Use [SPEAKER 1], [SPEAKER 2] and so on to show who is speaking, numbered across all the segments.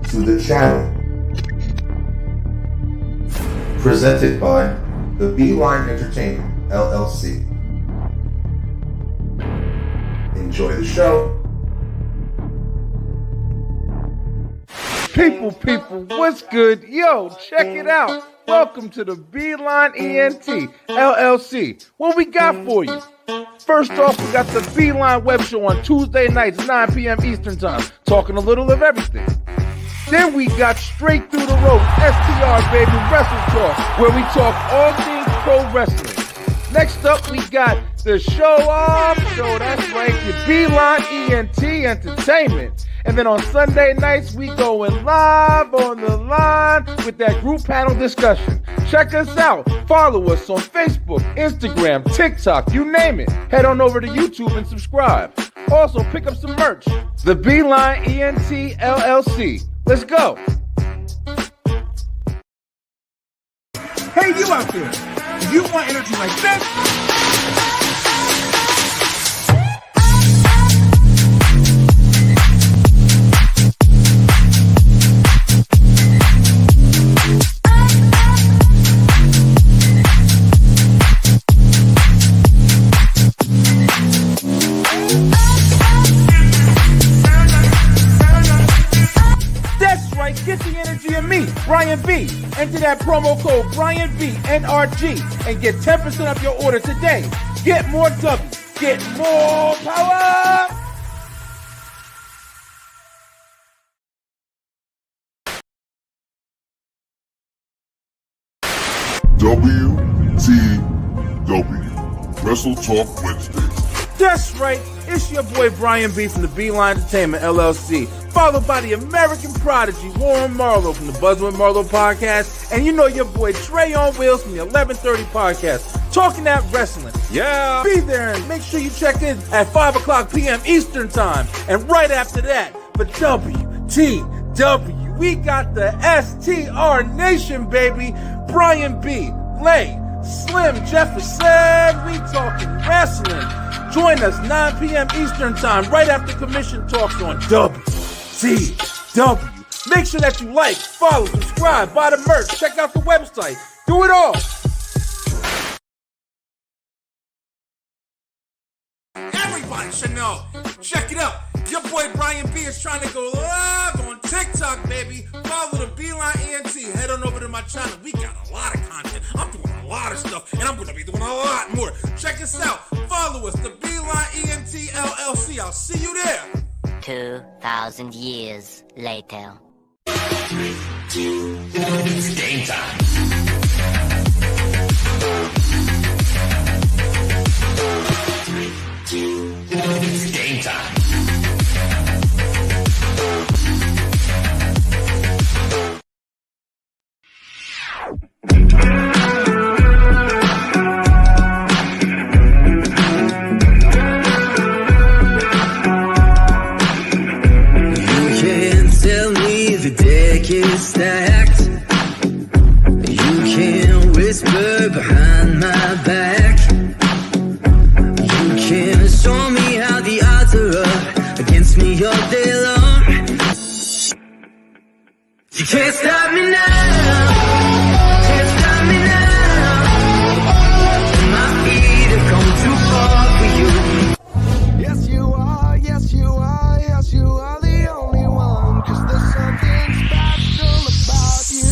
[SPEAKER 1] to the channel. Presented by the Beeline Entertainment, LLC. Enjoy the show.
[SPEAKER 2] People, what's good? Yo, check it out. Welcome to the Beeline ENT, LLC. What we got for you? First off, we got the Beeline Web Show on Tuesday nights, 9 p.m. Eastern Time, talking a little of everything. Then we got Straight Through the Rope, STR, baby, Wrestletalk, where we talk all things pro wrestling. Next up, we got the Show Off Show, that's right, the Beeline ENT Entertainment. And then on Sunday nights, we going live on the line with that group panel discussion. Check us out. Follow us on Facebook, Instagram, TikTok, you name it. Head on over to YouTube and subscribe. Also, pick up some merch. The Beeline ENT LLC. Let's go.
[SPEAKER 3] Hey, you out there. Do you want energy like this?
[SPEAKER 2] Get the energy of me, Brian B. Enter that promo code Brian B NRG and get 10% off your order today. Get more W, get more power.
[SPEAKER 4] WTW Wrestletalk Wednesdays.
[SPEAKER 2] That's right, it's your boy Brian B from the Beeline Entertainment LLC, followed by the American prodigy Warren Marlowe from the Buzz with Marlowe podcast, and you know your boy Trey on Wheels from the 1130 podcast, talking that wrestling. Yeah, be there and make sure you check in at 5 o'clock p.m. Eastern Time, and right after that, for WTW, we got the STR Nation, baby, Brian B, Lay, Slim Jefferson, we talking wrestling. Join us 9 p.m. Eastern Time right after commission talks on WTW. Make sure that you like, follow, subscribe, buy the merch, check out the website. Do it all.
[SPEAKER 3] Everybody should know. Check it out. Your boy Brian B is trying to go live on TikTok, baby. Follow the Beeline ENT. Head on over to my channel. We got a lot of content. I'm doing a lot of stuff, and I'm going to be doing a lot more. Check us out. Follow us, the Beeline ENT LLC. I'll see you there.
[SPEAKER 5] 2,000 years later.
[SPEAKER 6] It's game time. It's game time.
[SPEAKER 7] Is stacked. You can whisper behind my back. You can show me how the odds are up against me all day long. You can't stop me now. Can't stop me now. My feet have come too far for you.
[SPEAKER 8] Yes, you are. Yes, you are. Yes, you are the only one. 'Cause there's something special about you.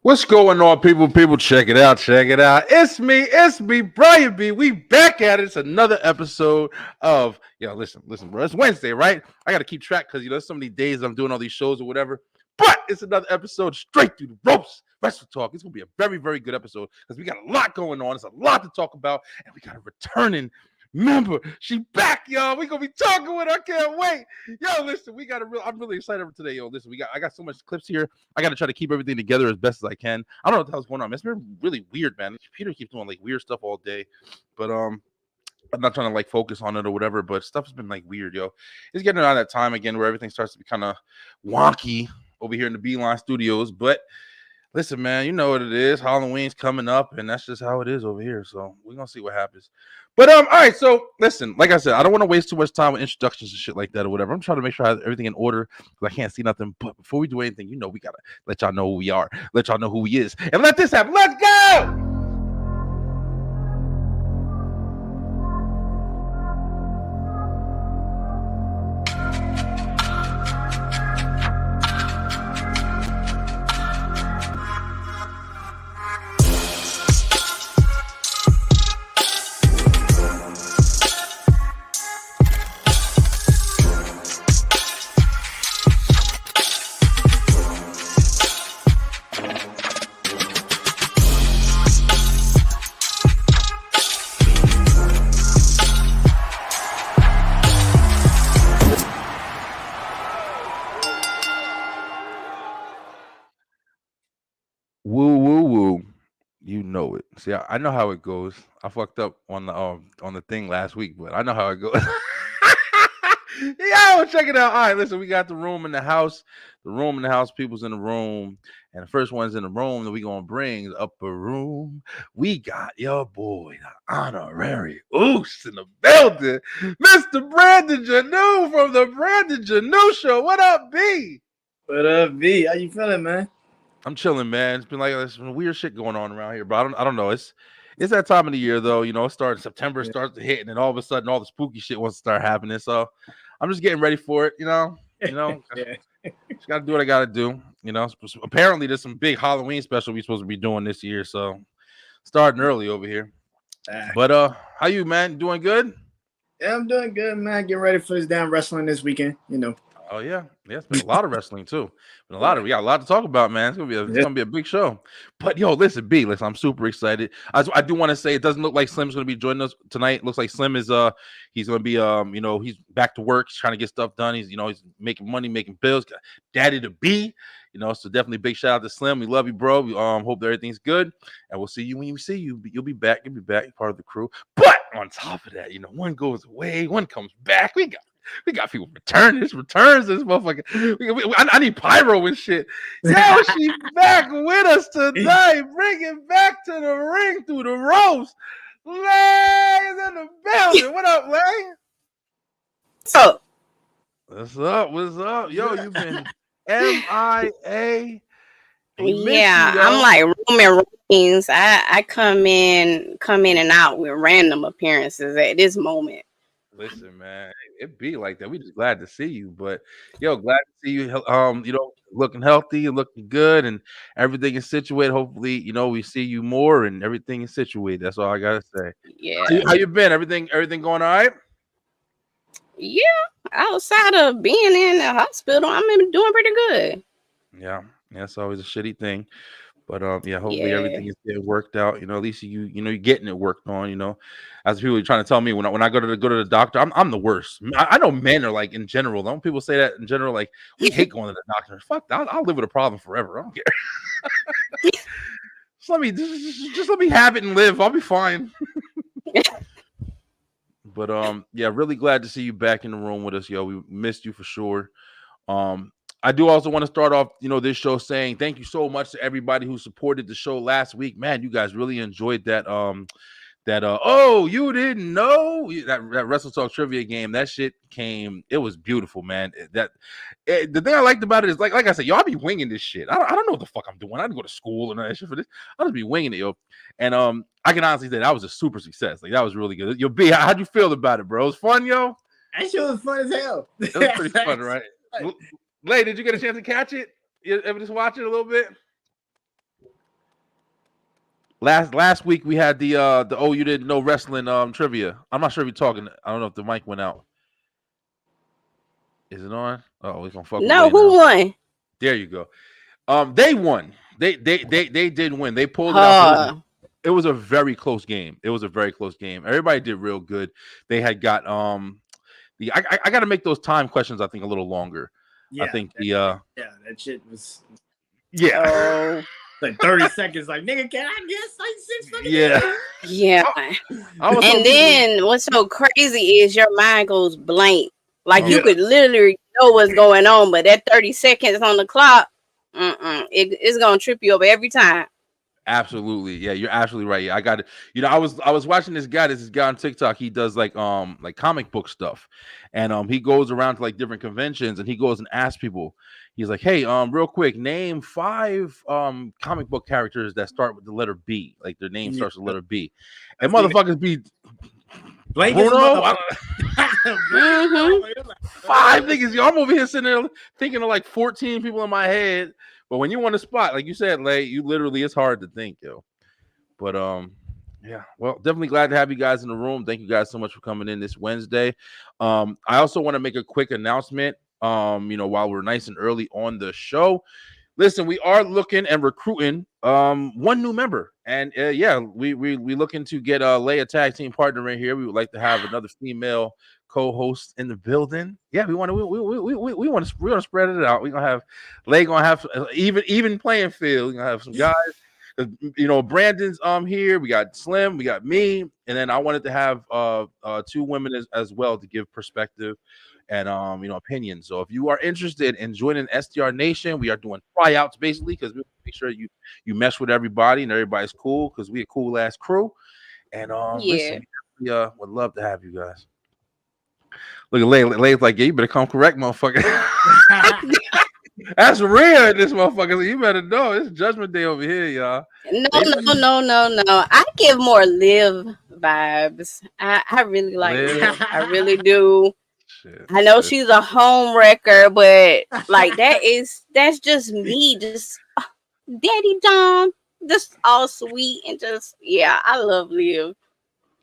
[SPEAKER 2] What's going on, people? People, check it out. Check it out. It's me, Brian B. We back at it. It's another episode of listen, bro. It's Wednesday, right? I gotta keep track because there's so many days I'm doing all these shows or whatever. But it's another episode straight through the ropes. Wrestletalk. It's gonna be a very, very good episode because we got a lot going on. There's a lot to talk about, and we got a returning member. She back, y'all. We gonna be talking with her. I can't wait. Yo, listen, I'm really excited for today. Yo, listen, I got so much clips here. I gotta try to keep everything together as best as I can. I don't know what the hell's going on. It's been really weird, man. The computer keeps doing like weird stuff all day. But I'm not trying to like focus on it or whatever, but stuff has been like weird, yo. It's getting around that time again where everything starts to be kind of wonky over here in the Beeline Studios. But listen, man, you know what it is. Halloween's coming up, and that's just how it is over here. So we're gonna see what happens. But all right. So listen, like I said, I don't want to waste too much time with introductions and shit like that or whatever. I'm trying to make sure I have everything in order because I can't see nothing. But before we do anything, we gotta let y'all know who we are, let y'all know who he is, and let this happen. Let's go. Woo woo woo. You know it. See, I know how it goes. I fucked up on the thing last week, but I know how it goes. Yo, check it out. All right, listen, we got the room in the house. The room in the house, people's in the room. And the first one's in the room that we gonna bring the upper room. We got your boy, the honorary Oos in the building. Mr. Brandon Janu from the Brandon Janu Show. What up, B?
[SPEAKER 9] What up, V? How you feeling, man?
[SPEAKER 2] I'm chilling, man. It's been like there's some weird shit going on around here, but I don't know. It's that time of the year though. It starts September starts to hit, and then all of a sudden all the spooky shit wants to start happening. So I'm just getting ready for it.
[SPEAKER 9] Yeah.
[SPEAKER 2] Just gotta do what I gotta do. Apparently there's some big Halloween special we're supposed to be doing this year, so starting early over here. But how you, man? Doing good?
[SPEAKER 9] Yeah, I'm doing good, man. Getting ready for this damn wrestling this weekend.
[SPEAKER 2] Oh yeah, it's been a lot of wrestling too. We got a lot to talk about, man. It's gonna be a big show. But yo, listen, I'm super excited. I do want to say it doesn't look like Slim's gonna be joining us tonight. It looks like Slim is he's gonna be he's back to work. He's trying to get stuff done. He's he's making money, making bills. Got daddy to be. So definitely big shout out to Slim. We love you, bro. We hope that everything's good, and we'll see you when we see you. You'll be back. You'll be back. You're part of the crew. But on top of that, one goes away, one comes back. We got people returns this motherfucker. I need pyro and shit. Yo, she's back with us tonight. Bring it back to the ring through the ropes. Lay is in the building. What up, Lay? What's up? Yo, you've been MIA.
[SPEAKER 10] Yeah, I'm like Roman Reigns. I come in and out with random appearances at this moment.
[SPEAKER 2] Listen, man, it be like that. We just glad to see you, but glad to see you. Looking healthy and looking good, and everything is situated. Hopefully, we see you more, and everything is situated. That's all I gotta say.
[SPEAKER 10] Yeah.
[SPEAKER 2] How you been? Everything going all right?
[SPEAKER 10] Yeah. Outside of being in the hospital, I'm doing pretty good.
[SPEAKER 2] Yeah, it's always a shitty thing. But hopefully everything is getting worked out. At least you're getting it worked on. As people are trying to tell me when I go to the doctor, I'm the worst. I know men are like in general. Don't people say that in general? Like we hate going to the doctor. Fuck, I'll live with a problem forever. I don't care. just let me have it and live. I'll be fine. But really glad to see you back in the room with us, yo. We missed you for sure. I do also want to start off, this show saying thank you so much to everybody who supported the show last week. Man, you guys really enjoyed that. Oh, you didn't know that Wrestletalk trivia game. That shit came. It was beautiful, man. The thing I liked about it is like I said, y'all be winging this shit. I don't know what the fuck I'm doing. I didn't go to school and all that shit for this. I'll just be winging it, yo. And I can honestly say that was a super success. Like that was really good. Yo, B, how'd you feel about it, bro? It was fun, yo.
[SPEAKER 9] That shit was fun as hell.
[SPEAKER 2] It was pretty fun, right? Lay, did you get a chance to catch it? You ever just watch it a little bit? last week we had the oh you didn't know wrestling trivia. I'm not sure if you're talking. I don't know if the mic went out. Is it on? Oh, we're gonna fuck with
[SPEAKER 10] No,
[SPEAKER 2] Lay
[SPEAKER 10] who
[SPEAKER 2] now.
[SPEAKER 10] won?
[SPEAKER 2] There you go. They won. They did win. They pulled it out. It was a very close game. Everybody did real good. They had got I got to make those time questions I think a little longer.
[SPEAKER 9] Yeah,
[SPEAKER 2] I think
[SPEAKER 9] that shit was like 30 seconds. Like, nigga, can I guess like 6 fucking
[SPEAKER 2] yeah.
[SPEAKER 10] And then what's so crazy is your mind goes blank. Like you could literally know what's going on, but that 30 seconds on the clock, it's gonna trip you over every time.
[SPEAKER 2] Absolutely. Yeah, you're absolutely right. Yeah, I got it. You know, I was watching this guy on TikTok. He does like comic book stuff. And he goes around to like different conventions and he goes and asks people. He's like, "Hey, real quick, name 5 comic book characters that start with the letter B. Like their name starts with the letter B." And motherfuckers be Bruno. 5 niggas. Yo, I'm over here sitting there thinking of like 14 people in my head. But when you want a spot, like you said, Lay, you literally, it's hard to think, yo. But yeah, well, definitely glad to have you guys in the room. Thank you guys so much for coming in this Wednesday. I also want to make a quick announcement. While we're nice and early on the show, listen, we are looking and recruiting one new member, and we looking to get Lay a tag team partner in here. We would like to have another female co-host in the building. Yeah, we want to spread it out. We're gonna have Lay gonna have even playing field. We're gonna have some guys. Brandon's here. We got Slim. We got me, and then I wanted to have 2 women as well to give perspective and opinions. So if you are interested in joining STR Nation, we are doing tryouts basically because we make sure you mesh with everybody and everybody's cool because we a cool ass crew. And listen, we would love to have you guys. Look at Lay's like, yeah, you better come correct, motherfucker. That's real, this motherfucker. You better know it's Judgment Day over here, y'all.
[SPEAKER 10] No. I give more Liv vibes. I really like Liv. I really do. I know she's a home wrecker, but like that's just me. Just Daddy Dom, just all sweet and just I love Liv.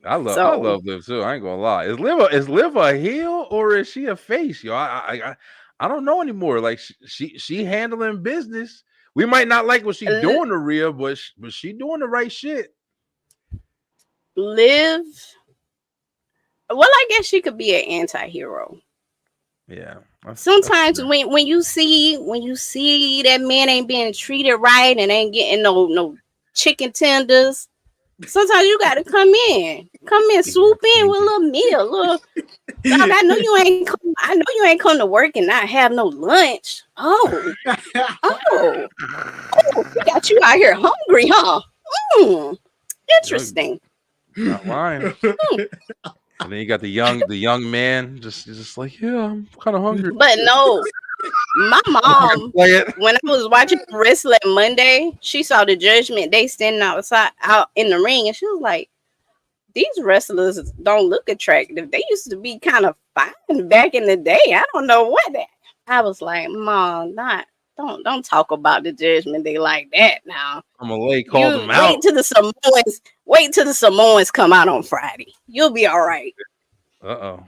[SPEAKER 2] I love Liv too. I ain't gonna lie. Is Liv a heel or is she a face, yo? I don't know anymore. Like she handling business. We might not like what she's doing to Rhea, but she doing the right shit.
[SPEAKER 10] Liv. Well, I guess she could be an anti-hero.
[SPEAKER 2] Yeah.
[SPEAKER 10] Sometimes when you see that man ain't being treated right and ain't getting no chicken tenders, sometimes you gotta come in, swoop in with a little meal. Dog, I know you ain't come to work and not have no lunch. Oh, we got you out here hungry, huh? Interesting.
[SPEAKER 2] Not lying. And then you got the young man just like, yeah, I'm kind of hungry.
[SPEAKER 10] But no, my mom, when I was watching Wrestling Monday, she saw the Judgment Day standing out in the ring, and she was like, these wrestlers don't look attractive. They used to be kind of fine back in the day. I don't know what that. I was like, Mom, don't talk about the Judgment Day like that now.
[SPEAKER 2] I'm gonna call them out.
[SPEAKER 10] Wait till the Samoans come out on Friday. You'll be all right.
[SPEAKER 2] Uh-oh.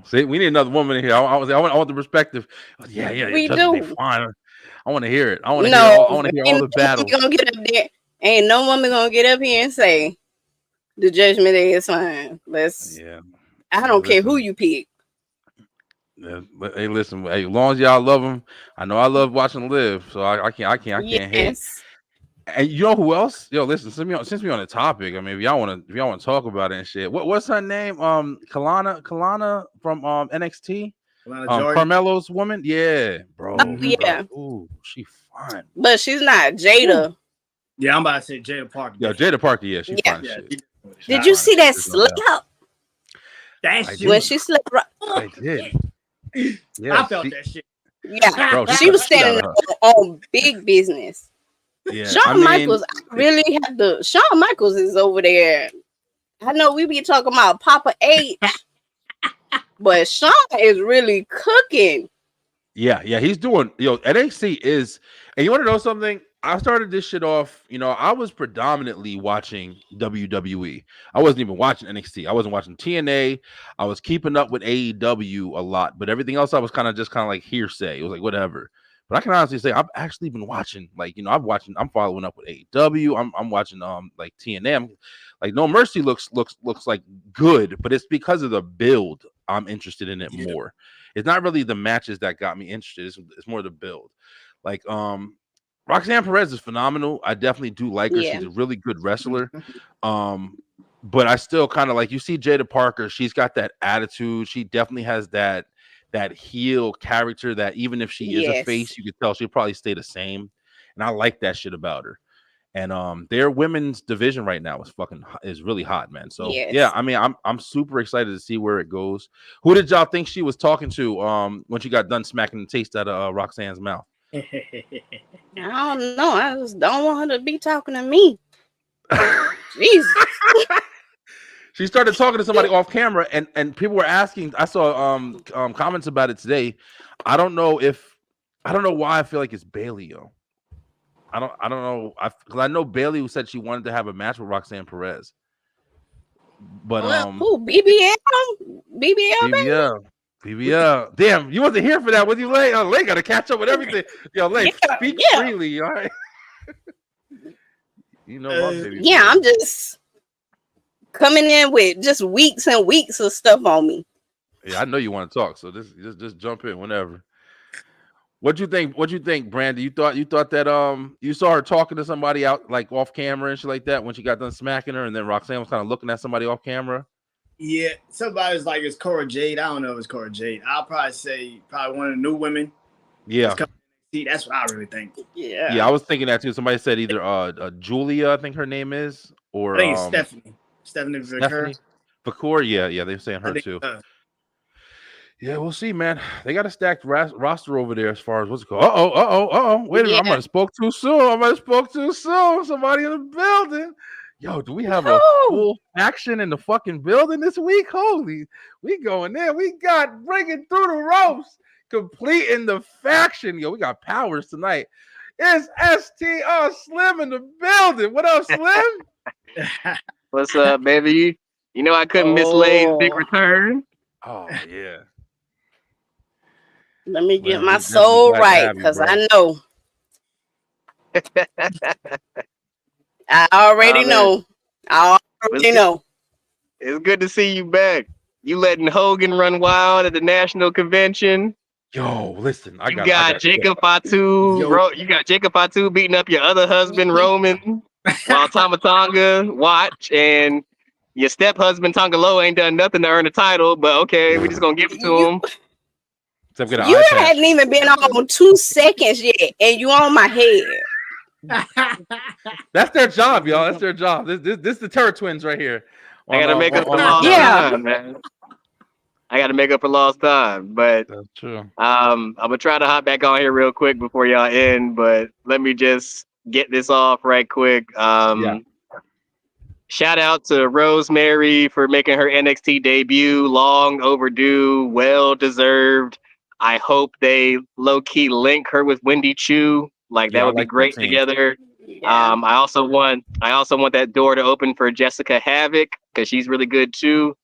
[SPEAKER 2] See, we need another woman in here. I want the perspective. Yeah.
[SPEAKER 10] We do.
[SPEAKER 2] Fine. I want to hear it. I want to hear all the battles.
[SPEAKER 10] Ain't no woman gonna get up here and say the Judgment Day is fine. I don't care who you pick.
[SPEAKER 2] Yeah, but hey, listen. Hey, as long as y'all love them, I know I love watching Liv, so I can't hate. And you know who else? Yo, listen. Since we on the topic, I mean, if y'all want to talk about it and shit. What's her name? Kalana from NXT. Carmelo's woman. Yeah, bro.
[SPEAKER 10] Yeah.
[SPEAKER 2] Ooh, she fine.
[SPEAKER 10] But she's not Jada.
[SPEAKER 9] Ooh. Yeah, I'm about to say Jada Parker.
[SPEAKER 2] Yeah, Jada Parker. Yeah, she's fine. Shit.
[SPEAKER 10] Did you see that slap? When she slipped right.
[SPEAKER 2] I did.
[SPEAKER 9] Yeah, I felt that shit.
[SPEAKER 10] Yeah, bro, she was standing on big business.
[SPEAKER 2] Yeah,
[SPEAKER 10] Shawn Michaels, I really have to. Shawn Michaels is over there. I know we be talking about Papa H, but Shawn is really cooking.
[SPEAKER 2] Yeah, he's doing. NXT is, and you want to know something? I started this shit off, I was predominantly watching WWE. I wasn't even watching NXT. I wasn't watching TNA. I was keeping up with AEW a lot, but everything else I was kind of like hearsay. It was like whatever. But I can honestly say I've actually been watching, like, I'm following up with AEW. I'm watching like TNA. Like No Mercy looks like good, but it's because of the build I'm interested in it more. It's not really the matches that got me interested. It's more the build. Like Roxanne Perez is phenomenal. I definitely do like her.
[SPEAKER 10] Yeah.
[SPEAKER 2] She's a really good wrestler. But I still kind of like, you see Jada Parker, she's got that attitude. She definitely has that heel character that even if she is a face, you could tell she'll probably stay the same. And I like that shit about her. And their women's division right now is really hot, man. So yeah, I mean, I'm super excited to see where it goes. Who did y'all think she was talking to when she got done smacking the taste out of Roxanne's mouth?
[SPEAKER 10] I don't know. I just don't want her to be talking to me. Jesus.
[SPEAKER 2] She started talking to somebody off camera, and people were asking. I saw comments about it today. I don't know why I feel like it's Bailey, yo. I don't know. Because I know Bailey who said she wanted to have a match with Roxanne Perez. But
[SPEAKER 10] who? BBL?
[SPEAKER 2] BBL. Damn, you wasn't here for that, was you, Lay? Lay got to catch up with everything. Yo, Lay, speak freely, all right? My baby.
[SPEAKER 10] Yeah, I'm just coming in with just weeks and weeks of stuff on me.
[SPEAKER 2] Yeah, I know you want to talk, so just jump in whenever. What you think, Brandy? You thought that you saw her talking to somebody out like off camera and shit like that when she got done smacking her, and then Roxanne was kind of looking at somebody off camera.
[SPEAKER 9] Yeah, somebody was like, it's Cora Jade. I don't know if it's Cora Jade. I'll probably say one of the new women.
[SPEAKER 2] Yeah.
[SPEAKER 9] That's what I really think.
[SPEAKER 2] Yeah, I was thinking that too. Somebody said either Julia, I think her name is, or
[SPEAKER 9] I think it's Stephanie. Stephanie
[SPEAKER 2] Vacour. Yeah, they're saying her too. Yeah, we'll see, man. They got a stacked roster over there as far as what's it called. Wait a minute, I might have spoke too soon. Somebody in the building. Yo, do we have a full faction in the fucking building this week? Holy, we going in. We got breaking through the ropes, completing the faction. Yo, we got powers tonight. It's STR Slim in the building. What up, Slim?
[SPEAKER 11] What's up, baby? You know I couldn't miss Lay's big return.
[SPEAKER 2] Oh, yeah.
[SPEAKER 10] Let me get my soul right, because I know. I already know.
[SPEAKER 11] It's good to see you back. You letting Hogan run wild at the national convention.
[SPEAKER 2] Yo, listen,
[SPEAKER 11] you got Jacob Fatu. You got Jacob Fatu beating up your other husband, Roman, while Tama Tonga watch, and your step husband Tongaloa ain't done nothing to earn a title. But okay, we just gonna give it to him.
[SPEAKER 10] You hadn't even been on 2 seconds yet, and you on my head.
[SPEAKER 2] That's their job, y'all. That's their job. This is the Terror Twins right here.
[SPEAKER 11] I gotta make up for lost time, man. I gotta make up for lost time, but
[SPEAKER 2] that's true.
[SPEAKER 11] I'm gonna try to hop back on here real quick before y'all end, but let me just get this off right quick. Shout out to Rosemary for making her NXT debut. Long overdue, well deserved. I hope they low-key link her with Wendy Chu. That would be great together. Yeah. I also want that door to open for Jessica Havoc because she's really good too.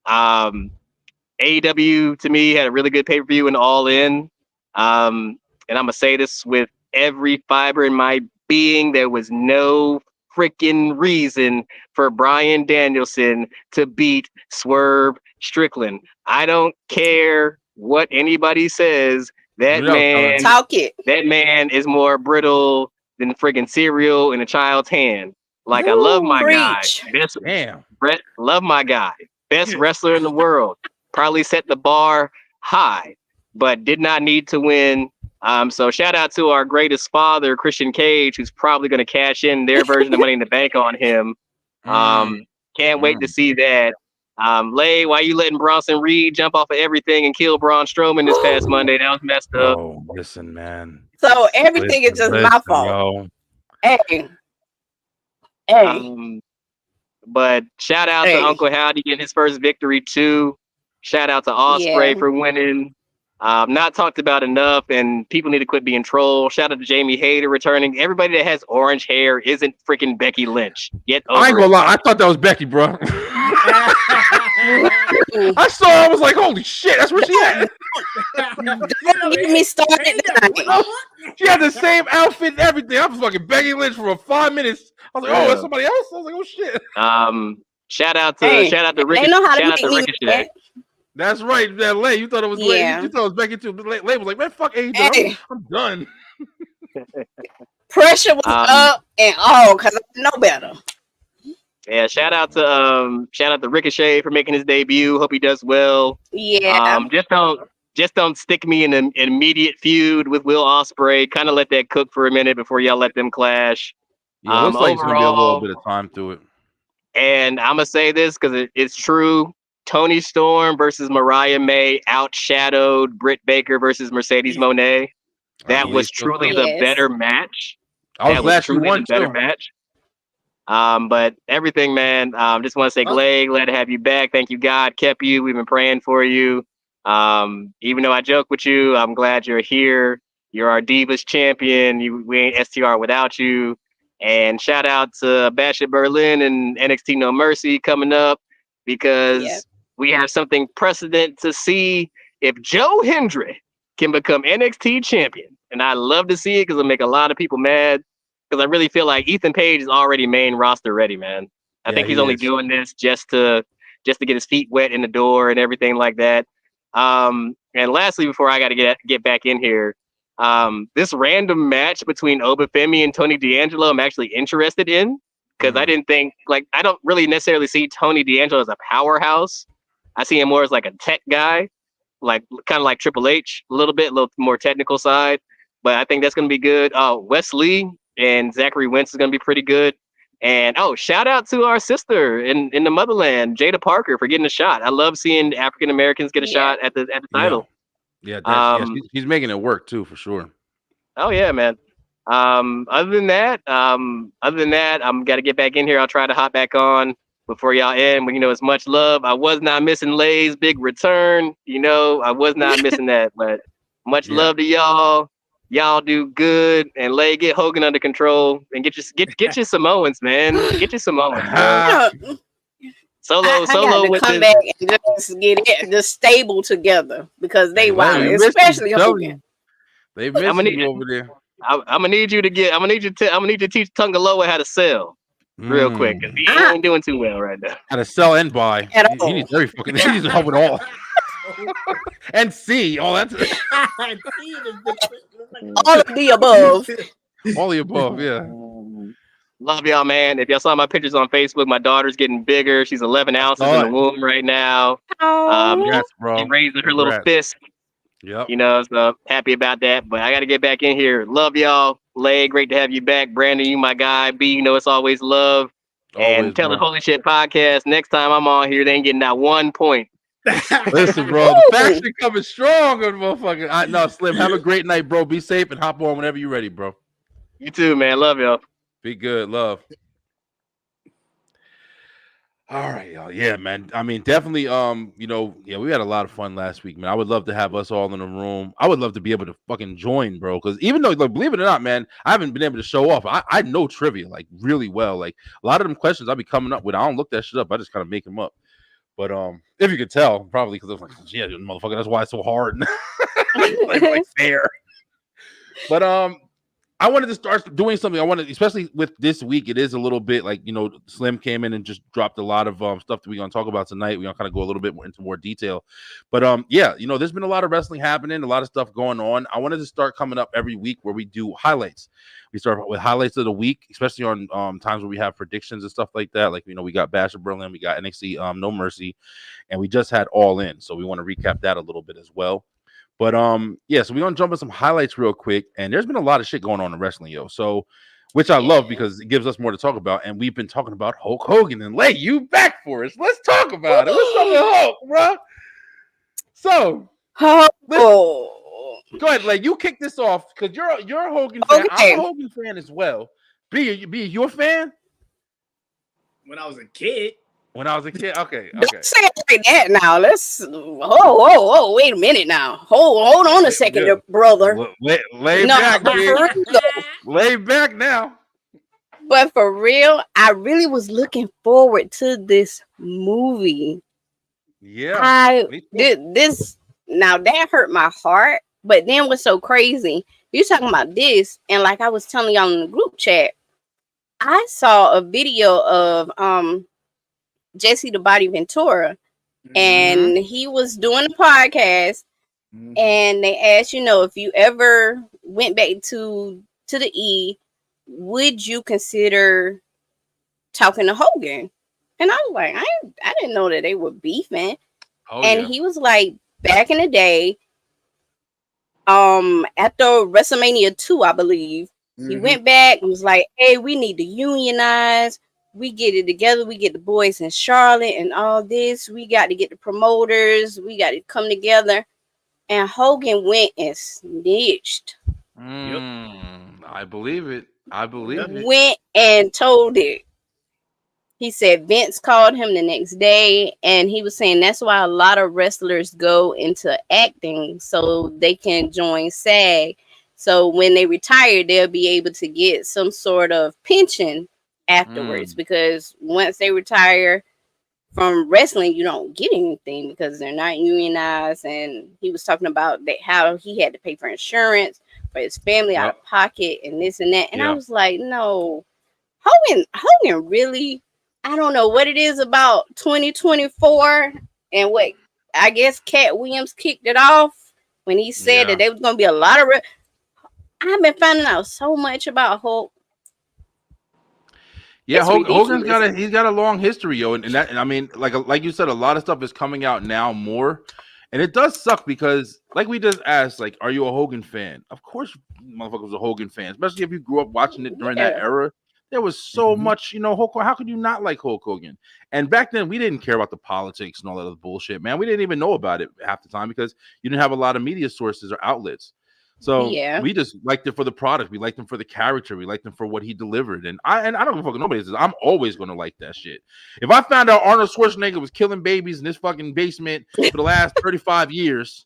[SPEAKER 11] AEW to me had a really good pay-per-view and All In. And I'm gonna say this with every fiber in my being: there was no freaking reason for Bryan Danielson to beat Swerve Strickland. I don't care what anybody says. That man is more brittle than friggin' cereal in a child's hand. I love my guy. Brett, love my guy. Best wrestler in the world. Probably set the bar high, but did not need to win. So shout out to our greatest father, Christian Cage, who's probably going to cash in their version of Money in the Bank on him. Can't wait to see that. Lay, why you letting Bronson Reed jump off of everything and kill Braun Strowman this past Monday? That was messed up.
[SPEAKER 2] Oh, listen, man.
[SPEAKER 10] So everything is just my fault. Hey.
[SPEAKER 11] But shout out to Uncle Howdy getting his first victory too. Shout out to Ospreay for winning. Not talked about enough, and people need to quit being troll. Shout out to Jamie Hayter returning. Everybody that has orange hair isn't freaking Becky Lynch. Get over
[SPEAKER 2] I ain't gonna
[SPEAKER 11] it.
[SPEAKER 2] lie, I thought that was Becky, bro. I saw her, I was like, holy shit, that's where she at.
[SPEAKER 10] Don't get me started tonight.
[SPEAKER 2] She had the same outfit and everything. I was fucking Becky Lynch for 5 minutes. I was like, oh, that's somebody else? I was like, oh shit.
[SPEAKER 11] Shout out to Ricochet. Shout out to Ricochet.
[SPEAKER 2] That's right, that Lay. You thought it was Lay.
[SPEAKER 10] Yeah.
[SPEAKER 2] You thought it was Becky too. Lay was like, man, fuck AEW. I'm done.
[SPEAKER 10] Pressure was up and all because I know better.
[SPEAKER 11] Yeah, shout out to Ricochet for making his debut. Hope he does well.
[SPEAKER 10] Yeah.
[SPEAKER 11] Just don't stick me in an immediate feud with Will Ospreay. Kind of let that cook for a minute before y'all let them clash.
[SPEAKER 2] Yeah, looks like it's gonna be a little bit of time to it.
[SPEAKER 11] And I'm gonna say this because it's true. Toni Storm versus Mariah May outshadowed Britt Baker versus Mercedes Moné. That was truly the better match.
[SPEAKER 2] I was glad she won
[SPEAKER 11] the better match. But everything, man. Just want to say, glad to have you back. Thank you, God kept you. We've been praying for you. Even though I joke with you, I'm glad you're here. You're our Divas champion. We ain't STR without you. And shout out to Bash at Berlin and NXT No Mercy coming up because we have something precedent to see if Joe Hendry can become NXT champion. And I love to see it because it'll make a lot of people mad. Because I really feel like Ethan Page is already main roster ready, man. I think he's only doing this just to get his feet wet in the door and everything like that. And lastly, before I got to get back in here, this random match between Obafemi and Tony D'Angelo, I'm actually interested in because I didn't think I don't really necessarily see Tony D'Angelo as a powerhouse. I see him more as like a tech guy, kind of like Triple H, a little more technical side. But I think that's going to be good. Wes Lee and Zachary Wentz is going to be pretty good. And shout out to our sister in the motherland, Jada Parker, for getting a shot. I love seeing African Americans get a shot at the title.
[SPEAKER 2] Yeah, he's making it work too, for sure.
[SPEAKER 11] Oh yeah, man. Other than that, I'm got to get back in here. I'll try to hop back on before y'all end. But it's much love. I was not missing Lay's big return. I was not missing that. But much love to y'all. Y'all do good and Lay, get Hogan under control and get your Samoans, man. Get your Samoans. Solo with
[SPEAKER 10] come back and just get it just stable together because they wild, especially Hogan.
[SPEAKER 2] They missing you over there.
[SPEAKER 11] I'm gonna need you to teach Tungaloa how to sell real quick because he ain't doing too well right now.
[SPEAKER 2] How to sell and buy. He needs every fucking. He needs to help with all. And see, that's
[SPEAKER 10] all of the above.
[SPEAKER 2] All the above, yeah.
[SPEAKER 11] Love y'all, man. If y'all saw my pictures on Facebook, my daughter's getting bigger. She's 11 ounces in the womb right now.
[SPEAKER 2] Congrats, bro.
[SPEAKER 11] She's raising her little fist.
[SPEAKER 2] Yep.
[SPEAKER 11] So happy about that. But I got to get back in here. Love y'all. Lay, great to have you back. Brandon, you my guy. B, it's always love. And tell the Holy Shit podcast. Next time I'm on here, they ain't getting that 1 point.
[SPEAKER 2] Listen, bro, the faction coming strong, motherfucker. No, Slim, have a great night, bro. Be safe and hop on whenever you're ready, bro.
[SPEAKER 11] You too, man. Love y'all.
[SPEAKER 2] Be good. Love. All right, y'all. Yeah, man. I mean, definitely. We had a lot of fun last week, man. I would love to have us all in the room. I would love to be able to fucking join, bro. Because even though, believe it or not, man, I haven't been able to show off. I know trivia really well. A lot of them questions I'll be coming up with, I don't look that shit up. I just kind of make them up. But if you could tell, probably because I was like, yeah, motherfucker, that's why it's so hard. Fair. But I wanted to start doing something. I wanted, especially with this week, it is a little bit Slim came in and just dropped a lot of stuff that we're gonna talk about tonight. We're gonna kind of go a little bit more into more detail. But there's been a lot of wrestling happening, a lot of stuff going on. I wanted to start coming up every week where we do highlights. We start with highlights of the week, especially on times where we have predictions and stuff like that. We got Bash of Berlin, we got NXT No Mercy, and we just had All In. So we want to recap that a little bit as well. But so we're gonna jump in some highlights real quick. And there's been a lot of shit going on in wrestling, yo. So which I love because it gives us more to talk about. And we've been talking about Hulk Hogan and Lay, you back for us. Let's talk about it. What's up with Hulk, bro? So go ahead, Lay. You kick this off because you're a Hogan fan. I'm a Hogan fan as well. B, you a fan?
[SPEAKER 9] When I was a kid.
[SPEAKER 2] When I was a kid, okay.
[SPEAKER 10] Don't say it like that now. Let's wait a minute now. Hold on a second, brother.
[SPEAKER 2] Lay back,
[SPEAKER 10] but for real though.
[SPEAKER 2] Lay back now.
[SPEAKER 10] But for real, I really was looking forward to this movie.
[SPEAKER 2] Yeah.
[SPEAKER 10] This now that hurt my heart, but then what's so crazy? You talking about this, and like I was telling y'all in the group chat, I saw a video of Jesse the Body Ventura, and he was doing a podcast, and they asked, if you ever went back to the E, would you consider talking to Hogan? And I was like, I didn't know that they were beefing. He was like, back in the day, after WrestleMania 2, I believe, he went back and was like, hey, we need to unionize. We get it together. We get the boys in Charlotte and all this. We got to get the promoters. We got to come together. And Hogan went and snitched.
[SPEAKER 2] I believe it.
[SPEAKER 10] Went and told it. He said Vince called him the next day, and he was saying that's why a lot of wrestlers go into acting so they can join SAG. So when they retire, they'll be able to get some sort of pension afterwards, because once they retire from wrestling, you don't get anything because they're not unionized. And he was talking about how he had to pay for insurance for his family out of pocket and this and that. And I was like, no, Hogan really, I don't know what it is about 2024 and what I guess Cat Williams kicked it off when he said that there was going to be a lot of. I've been finding out so much about Hulk.
[SPEAKER 2] Yeah, Hogan's got a long history, yo, and I mean, like you said, a lot of stuff is coming out now more, and it does suck because, like we just asked, like, are you a Hogan fan? Of course, motherfuckers are Hogan fans, especially if you grew up watching it during that era. There was so much, Hulk. How could you not like Hulk Hogan? And back then, we didn't care about the politics and all that other bullshit, man. We didn't even know about it half the time because you didn't have a lot of media sources or outlets. So we just liked it for the product. We liked him for the character. We liked him for what he delivered. And I don't give a fuck nobody says. I'm always gonna like that shit. If I found out Arnold Schwarzenegger was killing babies in this fucking basement for the last 35 years,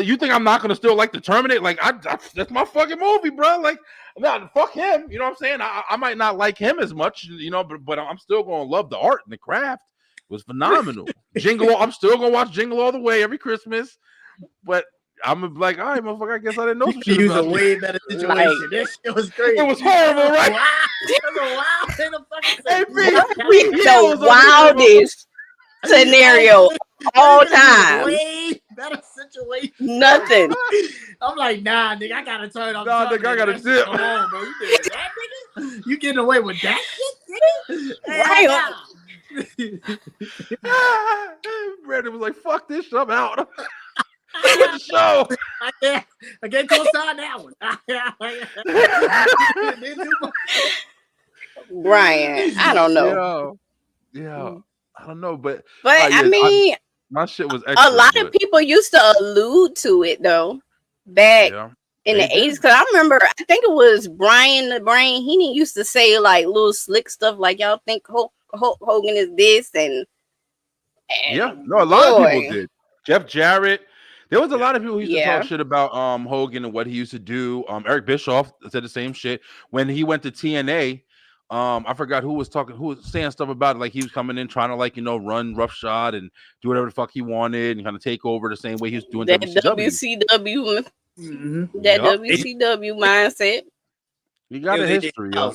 [SPEAKER 2] you think I'm not gonna still like the Terminator? Like that's my fucking movie, bro. Like, no, fuck him. You know what I'm saying? I might not like him as much, but I'm still gonna love the art and the craft. It was phenomenal. I'm still gonna watch Jingle All the Way every Christmas, but I'm like, all right, motherfucker, I guess I didn't know some shit.
[SPEAKER 9] It was a way better situation. This shit was crazy.
[SPEAKER 2] It was horrible, right?
[SPEAKER 9] Wow. That was a wild thing to fucking say.
[SPEAKER 10] The wildest scenario of all time.
[SPEAKER 9] Way better situation.
[SPEAKER 10] Nothing.
[SPEAKER 9] I'm like, nah, nigga, I gotta turn off.
[SPEAKER 2] Nah, nigga, I gotta zip.
[SPEAKER 9] Come on, bro. You did that, nigga? You getting away with that shit, nigga?
[SPEAKER 10] Right.
[SPEAKER 2] Brandon was like, fuck this shit, I'm out. The show.
[SPEAKER 9] I can't co-sign that one.
[SPEAKER 10] Brian, I don't know.
[SPEAKER 2] Yeah, I don't know, but
[SPEAKER 10] I mean,
[SPEAKER 2] my shit was
[SPEAKER 10] a lot of people used to allude to it though back in the 80s, because I remember, I think it was Brian the Brain. He didn't used to say like little slick stuff like, y'all think Hulk Hogan is this and
[SPEAKER 2] a lot of people did. Jeff Jarrett. There was a lot of people who used to talk shit about Hogan and what he used to do. Eric Bischoff said the same shit when he went to TNA. I forgot who was saying stuff about it, like he was coming in trying to run roughshod and do whatever the fuck he wanted and kind of take over the same way he was doing
[SPEAKER 10] that
[SPEAKER 2] WCW.
[SPEAKER 10] WCW mindset.
[SPEAKER 2] You got a history, yo.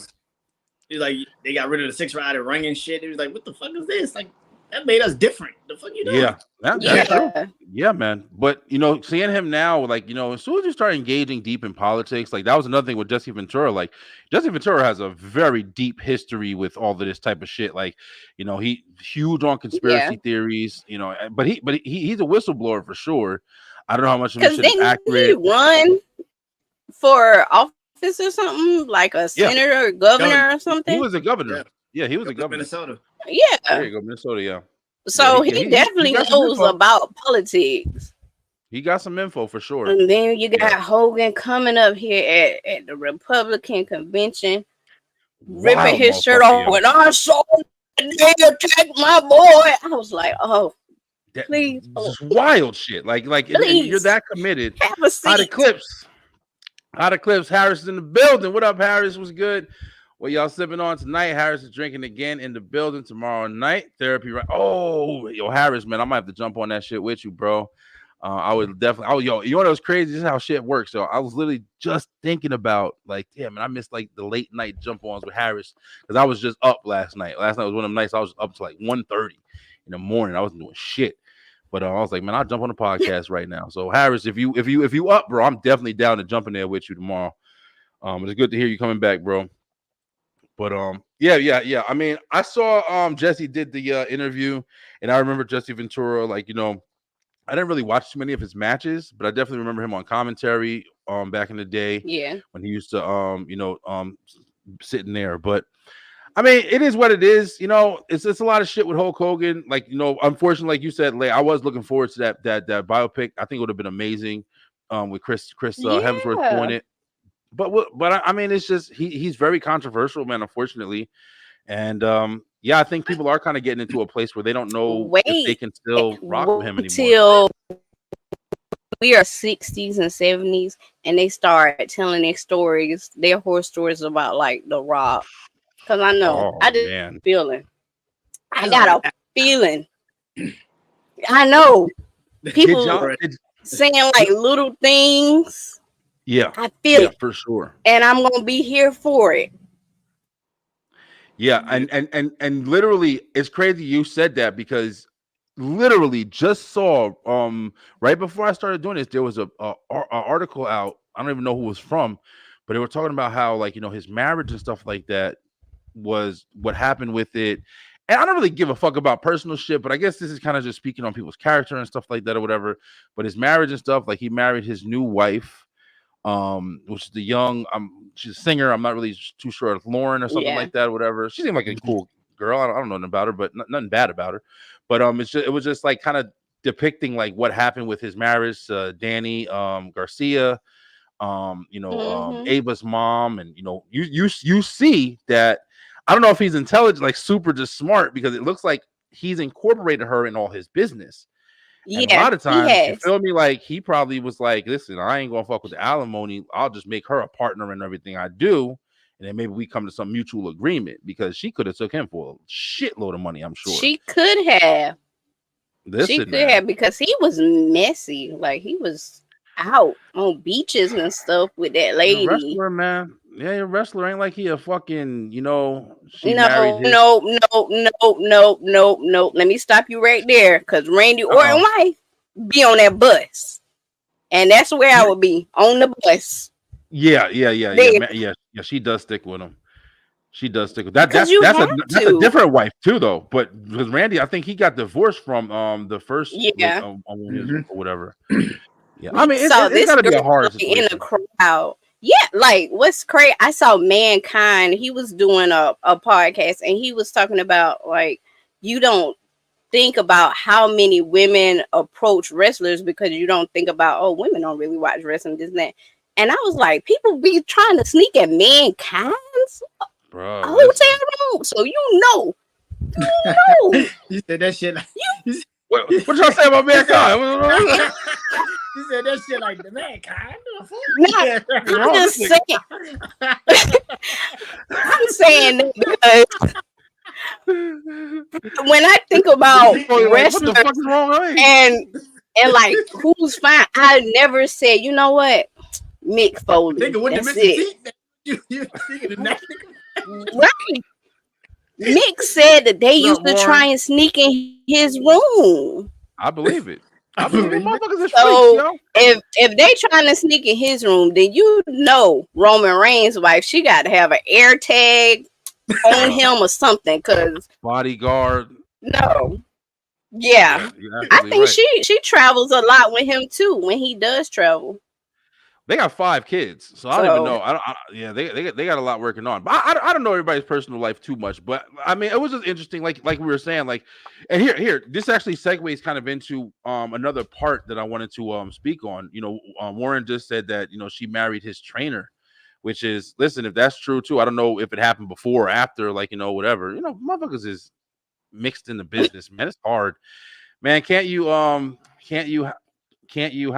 [SPEAKER 9] He's like, they got rid of the 6-rider ring and shit. He was like, what the fuck is this? Like, that made us different. The fuck you doing?
[SPEAKER 2] Yeah, that's true. Yeah, man. But seeing him now, as soon as you start engaging deep in politics, that was another thing with Jesse Ventura. Like, Jesse Ventura has a very deep history with all of this type of shit. Like, he huge on conspiracy theories. But he's a whistleblower for sure. I don't know how much of this shit is accurate.
[SPEAKER 10] He run for office or something, like a senator or governor or something.
[SPEAKER 2] He was a governor. Yeah, he was a governor.
[SPEAKER 9] Minnesota.
[SPEAKER 10] Yeah.
[SPEAKER 2] There you go, Minnesota, yeah.
[SPEAKER 10] So he definitely knows about politics.
[SPEAKER 2] He got some info for sure.
[SPEAKER 10] And then you got Hogan coming up here at the Republican convention, ripping his shirt off with our soul. They attacked my boy. I was like, oh, please,
[SPEAKER 2] just wild shit. Like and you're that committed.
[SPEAKER 10] Have a seat.
[SPEAKER 2] Hot Eclipse. Harris is in the building. What up, Harris? Was good. What y'all sipping on tonight? Harris is drinking again in the building tomorrow night. Therapy. Right? Oh, yo, Harris, man, I might have to jump on that shit with you, bro. I would definitely. Oh, yo, you know what was crazy? This is how shit works. So I was literally just thinking about like, damn, man, I missed like the late night jump ons with Harris because I was just up last night. Last night was one of them nights I was up to like 1:30 in the morning. I wasn't doing shit. But I was like, man, I'll jump on the podcast right now. So Harris, if you up, bro, I'm definitely down to jump in there with you tomorrow. It's good to hear you coming back, bro. But yeah. I mean, I saw Jesse did the interview, and I remember Jesse Ventura, like, you know, I didn't really watch too many of his matches, but I definitely remember him on commentary back in the day.
[SPEAKER 10] Yeah.
[SPEAKER 2] When he used to sitting there. But I mean, it is what it is. You know, it's a lot of shit with Hulk Hogan. Like, you know, unfortunately, like you said, I was looking forward to that biopic. I think it would have been amazing with Chris Hemsworth doing it. But I mean, it's just he's very controversial, man, unfortunately. And yeah, I think people are kind of getting into a place where they don't know if they can still rock with him anymore.
[SPEAKER 10] Till we are 60s and 70s, and they start telling their horror stories about like The Rock. Because I know, I just feeling. I got a feeling. I know people saying like little things.
[SPEAKER 2] Yeah,
[SPEAKER 10] I feel it
[SPEAKER 2] for sure,
[SPEAKER 10] and I'm gonna be here for it.
[SPEAKER 2] Yeah, and literally, it's crazy you said that because literally just saw right before I started doing this, there was a article out. I don't even know who it was from, but they were talking about how, like, you know, his marriage and stuff like that was what happened with it. And I don't really give a fuck about personal shit, but I guess this is kind of just speaking on people's character and stuff like that or whatever. But his marriage and stuff, like, he married his new wife, which is the young, she's a singer. I'm not really too sure, Lauren or something like that or whatever. She seemed like a cool girl. I don't know nothing about her, but nothing bad about her. But it was just like kind of depicting like what happened with his marriage, Danny Garcia, Ava's mom, and you see that. I don't know if he's intelligent, like super just smart, because it looks like he's incorporated her in all his business. And a lot of times, you feel me, like he probably was like, listen, I ain't gonna fuck with the alimony. I'll just make her a partner in everything I do. And then maybe we come to some mutual agreement, because she could have took him for a shitload of money, I'm sure.
[SPEAKER 10] She could have. Have, because he was messy. Like, he was out on beaches and stuff with that lady.
[SPEAKER 2] Wrestler, man. Yeah, a wrestler ain't like he a fucking,
[SPEAKER 10] No. Let me stop you right there, because Randy Orton wife be on that bus, and that's where I would be, on the bus.
[SPEAKER 2] Yeah. She does stick with him. She does stick with that. That's a different wife too, though. But because Randy, I think he got divorced from the first or whatever. Yeah, I mean, it's gotta be a hard situation.
[SPEAKER 10] In the crowd. Yeah, like, what's crazy? I saw Mankind. He was doing a podcast, and he was talking about, like, you don't think about how many women approach wrestlers, because you don't think about, women don't really watch wrestling, this and that. And I was like, people be trying to sneak at Mankind's hotel room, so you know.
[SPEAKER 9] You said that shit.
[SPEAKER 2] What y'all say about Mankind?
[SPEAKER 9] You said that shit like the Mankind.
[SPEAKER 10] I'm just saying. I'm saying that because when I think about wrestlers and like who's fine, I never said, you know what, Mick Foley. That's it. Right. Mick said that they used to try and sneak in his room.
[SPEAKER 2] I believe it. I believe it. Motherfuckers are
[SPEAKER 10] so freaks, if they trying to sneak in his room, then Roman Reigns' wife, she got to have an air tag on him or something, because
[SPEAKER 2] bodyguard.
[SPEAKER 10] No. Yeah. I think she travels a lot with him too when he does travel.
[SPEAKER 2] They got 5 kids, so I don't even know. They got a lot working on. But I don't know everybody's personal life too much. But I mean, it was just interesting, like we were saying, like, and here, this actually segues kind of into another part that I wanted to speak on. Warren just said that she married his trainer, which is, listen, if that's true too, I don't know if it happened before or after, like, whatever. Motherfuckers is mixed in the business, man. It's hard, man. Can't you how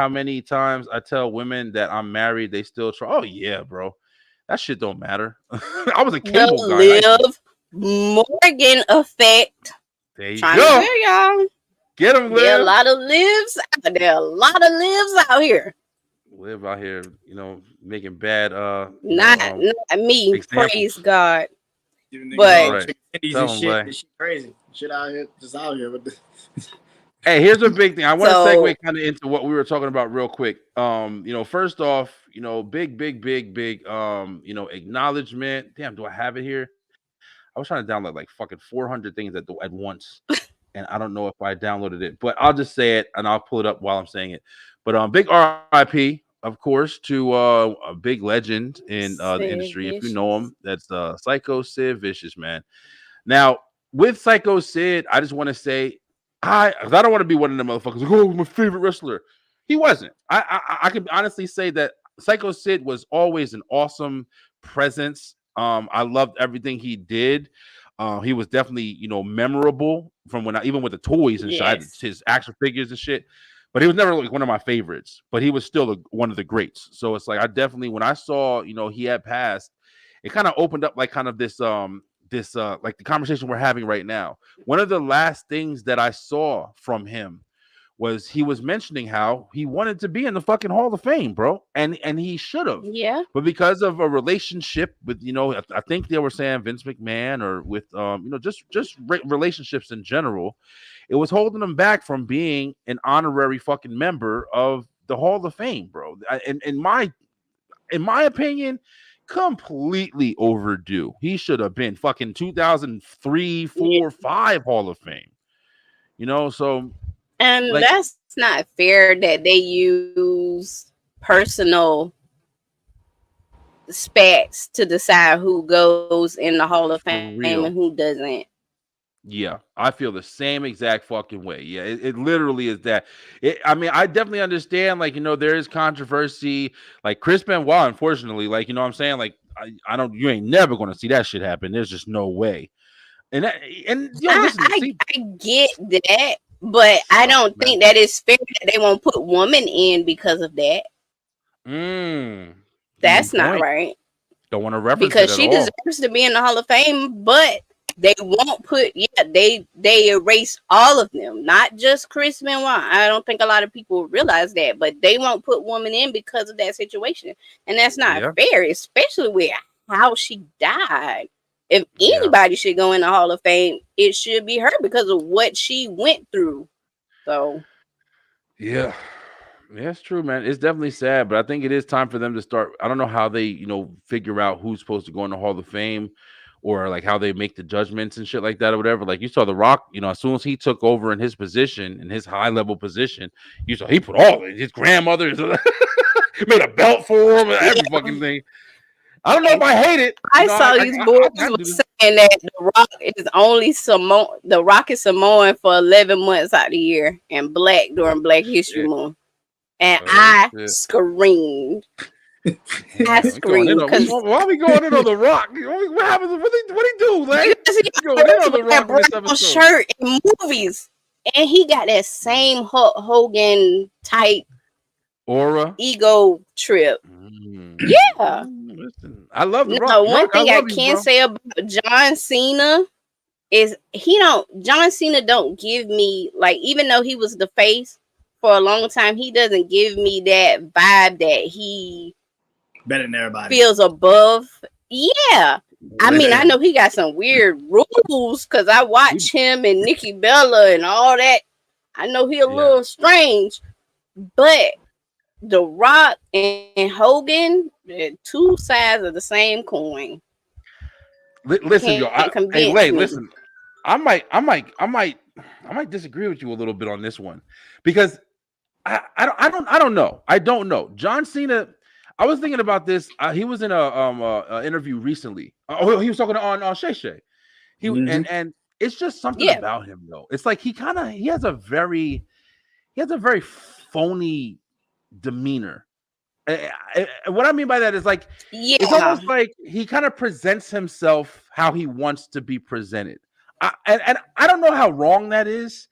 [SPEAKER 2] many times I tell women that I'm married, they still try. Oh yeah, bro, that shit don't matter. I was a cable
[SPEAKER 10] The
[SPEAKER 2] guy.
[SPEAKER 10] Liv Morgan effect.
[SPEAKER 2] There you
[SPEAKER 10] Trying
[SPEAKER 2] go.
[SPEAKER 10] to tell y'all.
[SPEAKER 2] Get him,
[SPEAKER 10] There are a
[SPEAKER 2] Liv.
[SPEAKER 10] lot of lives. There are a lot of lives out here.
[SPEAKER 2] Live out here, making bad
[SPEAKER 10] Not me.
[SPEAKER 2] examples.
[SPEAKER 10] Praise God.
[SPEAKER 9] But
[SPEAKER 2] right.
[SPEAKER 9] and shit crazy. Shit out here, just out here with the.
[SPEAKER 2] Hey, here's a big thing. I want to segue kind of into what we were talking about real quick. First off, big, acknowledgement. Damn, do I have it here? I was trying to download like fucking 400 things at once, and I don't know if I downloaded it, but I'll just say it and I'll pull it up while I'm saying it. But big RIP, of course, to a big legend in the industry. Vicious. If you know him, that's Psycho Sid Vicious, man. Now, with Psycho Sid, I just want to say, I don't want to be one of them motherfuckers like, oh, my favorite wrestler. He wasn't. I can honestly say that Psycho Sid was always an awesome presence. I loved everything he did. He was definitely, memorable from even with the toys and shit, his action figures and shit. But he was never like one of my favorites. But he was still one of the greats. So it's like I definitely, when I saw, he had passed, it kind of opened up like kind of this like the conversation we're having right now. One of the last things that I saw from him was he was mentioning how he wanted to be in the fucking Hall of Fame, bro, and he should have.
[SPEAKER 10] Yeah.
[SPEAKER 2] But because of a relationship with, I think they were saying Vince McMahon or with, just relationships in general, it was holding him back from being an honorary fucking member of the Hall of Fame, bro. In my opinion, completely overdue. He should have been fucking 2003, 4, 5 Hall of Fame. So
[SPEAKER 10] and like, that's not fair that they use personal spats to decide who goes in the Hall of Fame and who doesn't.
[SPEAKER 2] Yeah, I feel the same exact fucking way. Yeah, it literally is that. I mean, I definitely understand, like, there is controversy. Like Chris Benoit, unfortunately, like, what I'm saying? Like, I don't, you ain't never going to see that shit happen. There's just no way. Listen,
[SPEAKER 10] I get that, but I don't think that it's fair that they won't put woman in because of that. That's not right.
[SPEAKER 2] Don't want to reference
[SPEAKER 10] because
[SPEAKER 2] it
[SPEAKER 10] she deserves to be in the Hall of Fame, but they won't put. Yeah, they erase all of them, not just Chris Benoit. I don't think a lot of people realize that, but they won't put woman in because of that situation, and that's not fair, especially with how she died. If anybody should go in the Hall of Fame, it should be her because of what she went through. So,
[SPEAKER 2] yeah, it's true, man. It's definitely sad, but I think it is time for them to start. I don't know how they, figure out who's supposed to go in the Hall of Fame, or like how they make the judgments and shit like that or whatever. Like you saw The Rock, as soon as he took over in his position, in his high level position, you saw he put all of it. His grandmother made a belt for him and every fucking thing. I don't know if I hate it.
[SPEAKER 10] I saw these boys saying that The Rock is only Samoan. The Rock is Samoan for 11 months out of the year and black during Black History Month. And I screamed. I screamed.
[SPEAKER 2] Why are we going in on The Rock? What happens? What he do? Like, going in on The Rock in this episode.
[SPEAKER 10] Shirt in movies, and he got that same Hulk Hogan type
[SPEAKER 2] aura,
[SPEAKER 10] ego trip. Yeah.
[SPEAKER 2] Listen, I love The Rock.
[SPEAKER 10] No, one thing I can say about John Cena is John Cena don't give me, like, even though he was the face for a long time, he doesn't give me that vibe that he
[SPEAKER 9] better than everybody
[SPEAKER 10] feels above. Yeah. I mean, I know he got some weird rules because I watch him and Nikki Bella and all that. I know he a little strange, but The Rock and Hogan, they're two sides of the same coin.
[SPEAKER 2] Listen, yo, listen. I might disagree with you a little bit on this one because I don't know. I don't know. John Cena. I was thinking about this. He was in a interview recently. He was talking on Shay Shay. And it's just something about him though. It's like he has a very phony demeanor. What I mean by that is like it's almost like he kind of presents himself how he wants to be presented. And I don't know how wrong that is,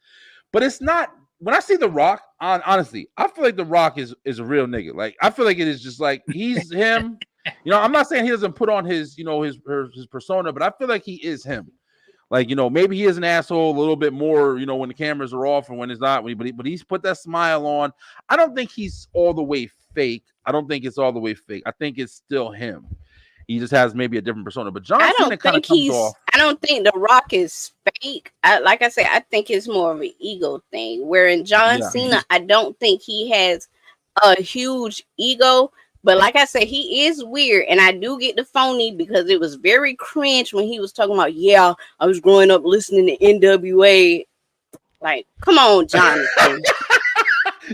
[SPEAKER 2] but it's not. When I see The Rock, honestly, I feel like The Rock is a real nigga. Like I feel like it is just like he's him. I'm not saying he doesn't put on his his persona, but I feel like he is him. Like maybe he is an asshole a little bit more. When the cameras are off and when it's not. But he's put that smile on. I don't think he's all the way fake. I don't think it's all the way fake. I think it's still him. He just has maybe a different persona. But John Cena kind of comes off.
[SPEAKER 10] I don't think The Rock is fake. Like I said, I think it's more of an ego thing. Where in John Cena, I don't think he has a huge ego. But like I said, he is weird. And I do get the phony because it was very cringe when he was talking about, yeah, I was growing up listening to NWA. Like, come on, Jonathan.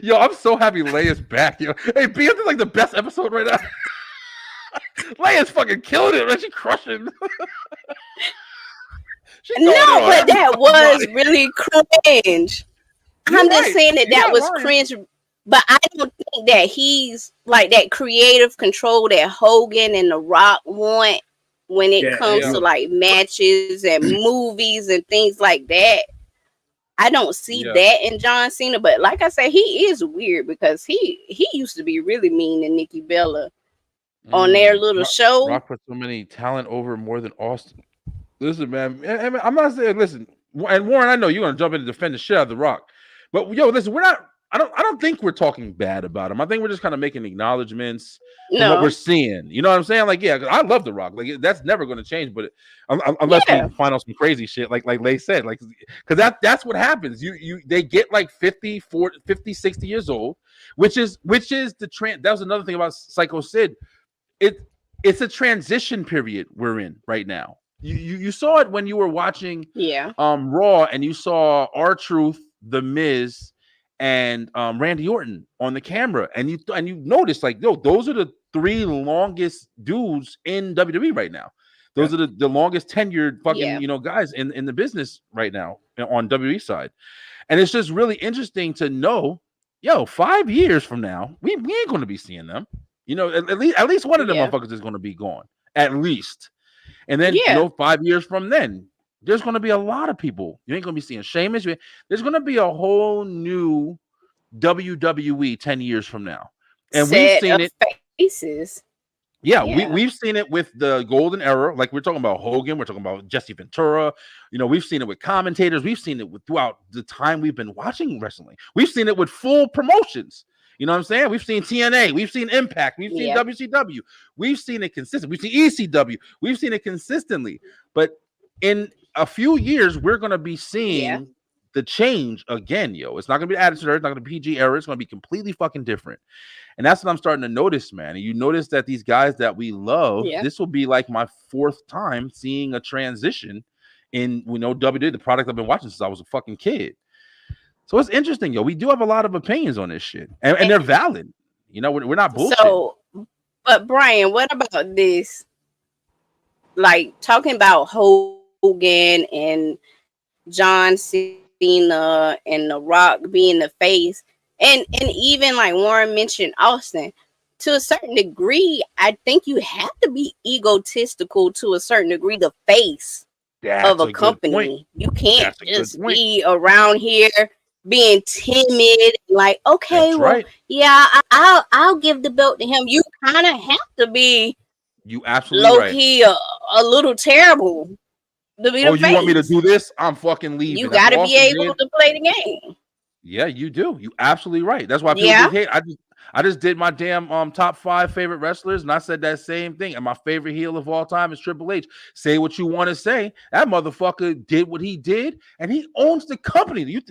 [SPEAKER 2] Yo, I'm so happy Leia's back. Yo, hey, B, this is like the best episode right now. Leia's fucking killing it, man. She's crushing.
[SPEAKER 10] No, but that was really cringe. I'm just saying that was cringe. But I don't think that he's like that creative control that Hogan and The Rock want when it comes to like matches and movies and things like that. I don't see that in John Cena. But like I said, he is weird because he used to be really mean to Nikki Bella on their little show.
[SPEAKER 2] Rock put so many talent over more than Austin. Listen, man, I'm not saying. Listen, and Warren, I know you're gonna jump in and defend the shit out of The Rock, but yo, listen, we're not. I don't think we're talking bad about him. I think we're just kind of making acknowledgments from what we're seeing. You know what I'm saying? Like, yeah, I love The Rock. Like, that's never going to change. But unless we find out some crazy shit, like Lay said, like, because that's what happens. They get like 50, 40, 50, 60 years old, which is the trend. That was another thing about Psycho Sid. It's a transition period we're in right now. You saw it when you were watching Raw, and you saw R-Truth, The Miz, and Randy Orton on the camera, and you notice like, yo, those are the three longest dudes in WWE right now. Those are the longest tenured fucking guys in the business right now on WWE side. And it's just really interesting to know, yo, 5 years from now, we ain't going to be seeing them. At least one of them motherfuckers is going to be gone, at least. And then 5 years from then, there's going to be a lot of people. You ain't going to be seeing Sheamus. There's going to be a whole new WWE 10 years from now. And we've seen it.
[SPEAKER 10] Faces.
[SPEAKER 2] Yeah. We've seen it with the golden era. Like we're talking about Hogan. We're talking about Jesse Ventura. We've seen it with commentators. We've seen it throughout the time we've been watching wrestling. We've seen it with full promotions. You know what I'm saying? We've seen TNA. We've seen Impact. We've seen WCW. We've seen it consistently. We've seen ECW. We've seen it consistently. But in a few years, we're going to be seeing the change again, yo. It's not going to be Attitude Era. It's not going to be PG era. It's going to be completely fucking different. And that's what I'm starting to notice, man. And you notice that these guys that we love, this will be like my fourth time seeing a transition in, WWE, the product I've been watching since I was a fucking kid. So it's interesting, yo. We do have a lot of opinions on this shit. And they're valid. We're not bullshit. So,
[SPEAKER 10] but Brian, what about this? Like, talking about Hogan and John Cena and The Rock being the face, and even like Warren mentioned Austin, to a certain degree, I think you have to be egotistical to a certain degree, the face of a company. You can't just be around here being timid, like, okay, I'll give the belt to him. You kind of have to be low key a little terrible to be the face.
[SPEAKER 2] You want me to do this? I'm fucking leaving.
[SPEAKER 10] You got to be able to play the game.
[SPEAKER 2] Yeah, you do. You absolutely right. That's why people hate. I just did my damn top 5 favorite wrestlers, and I said that same thing. And my favorite heel of all time is Triple H. Say what you want to say. That motherfucker did what he did, and he owns the company.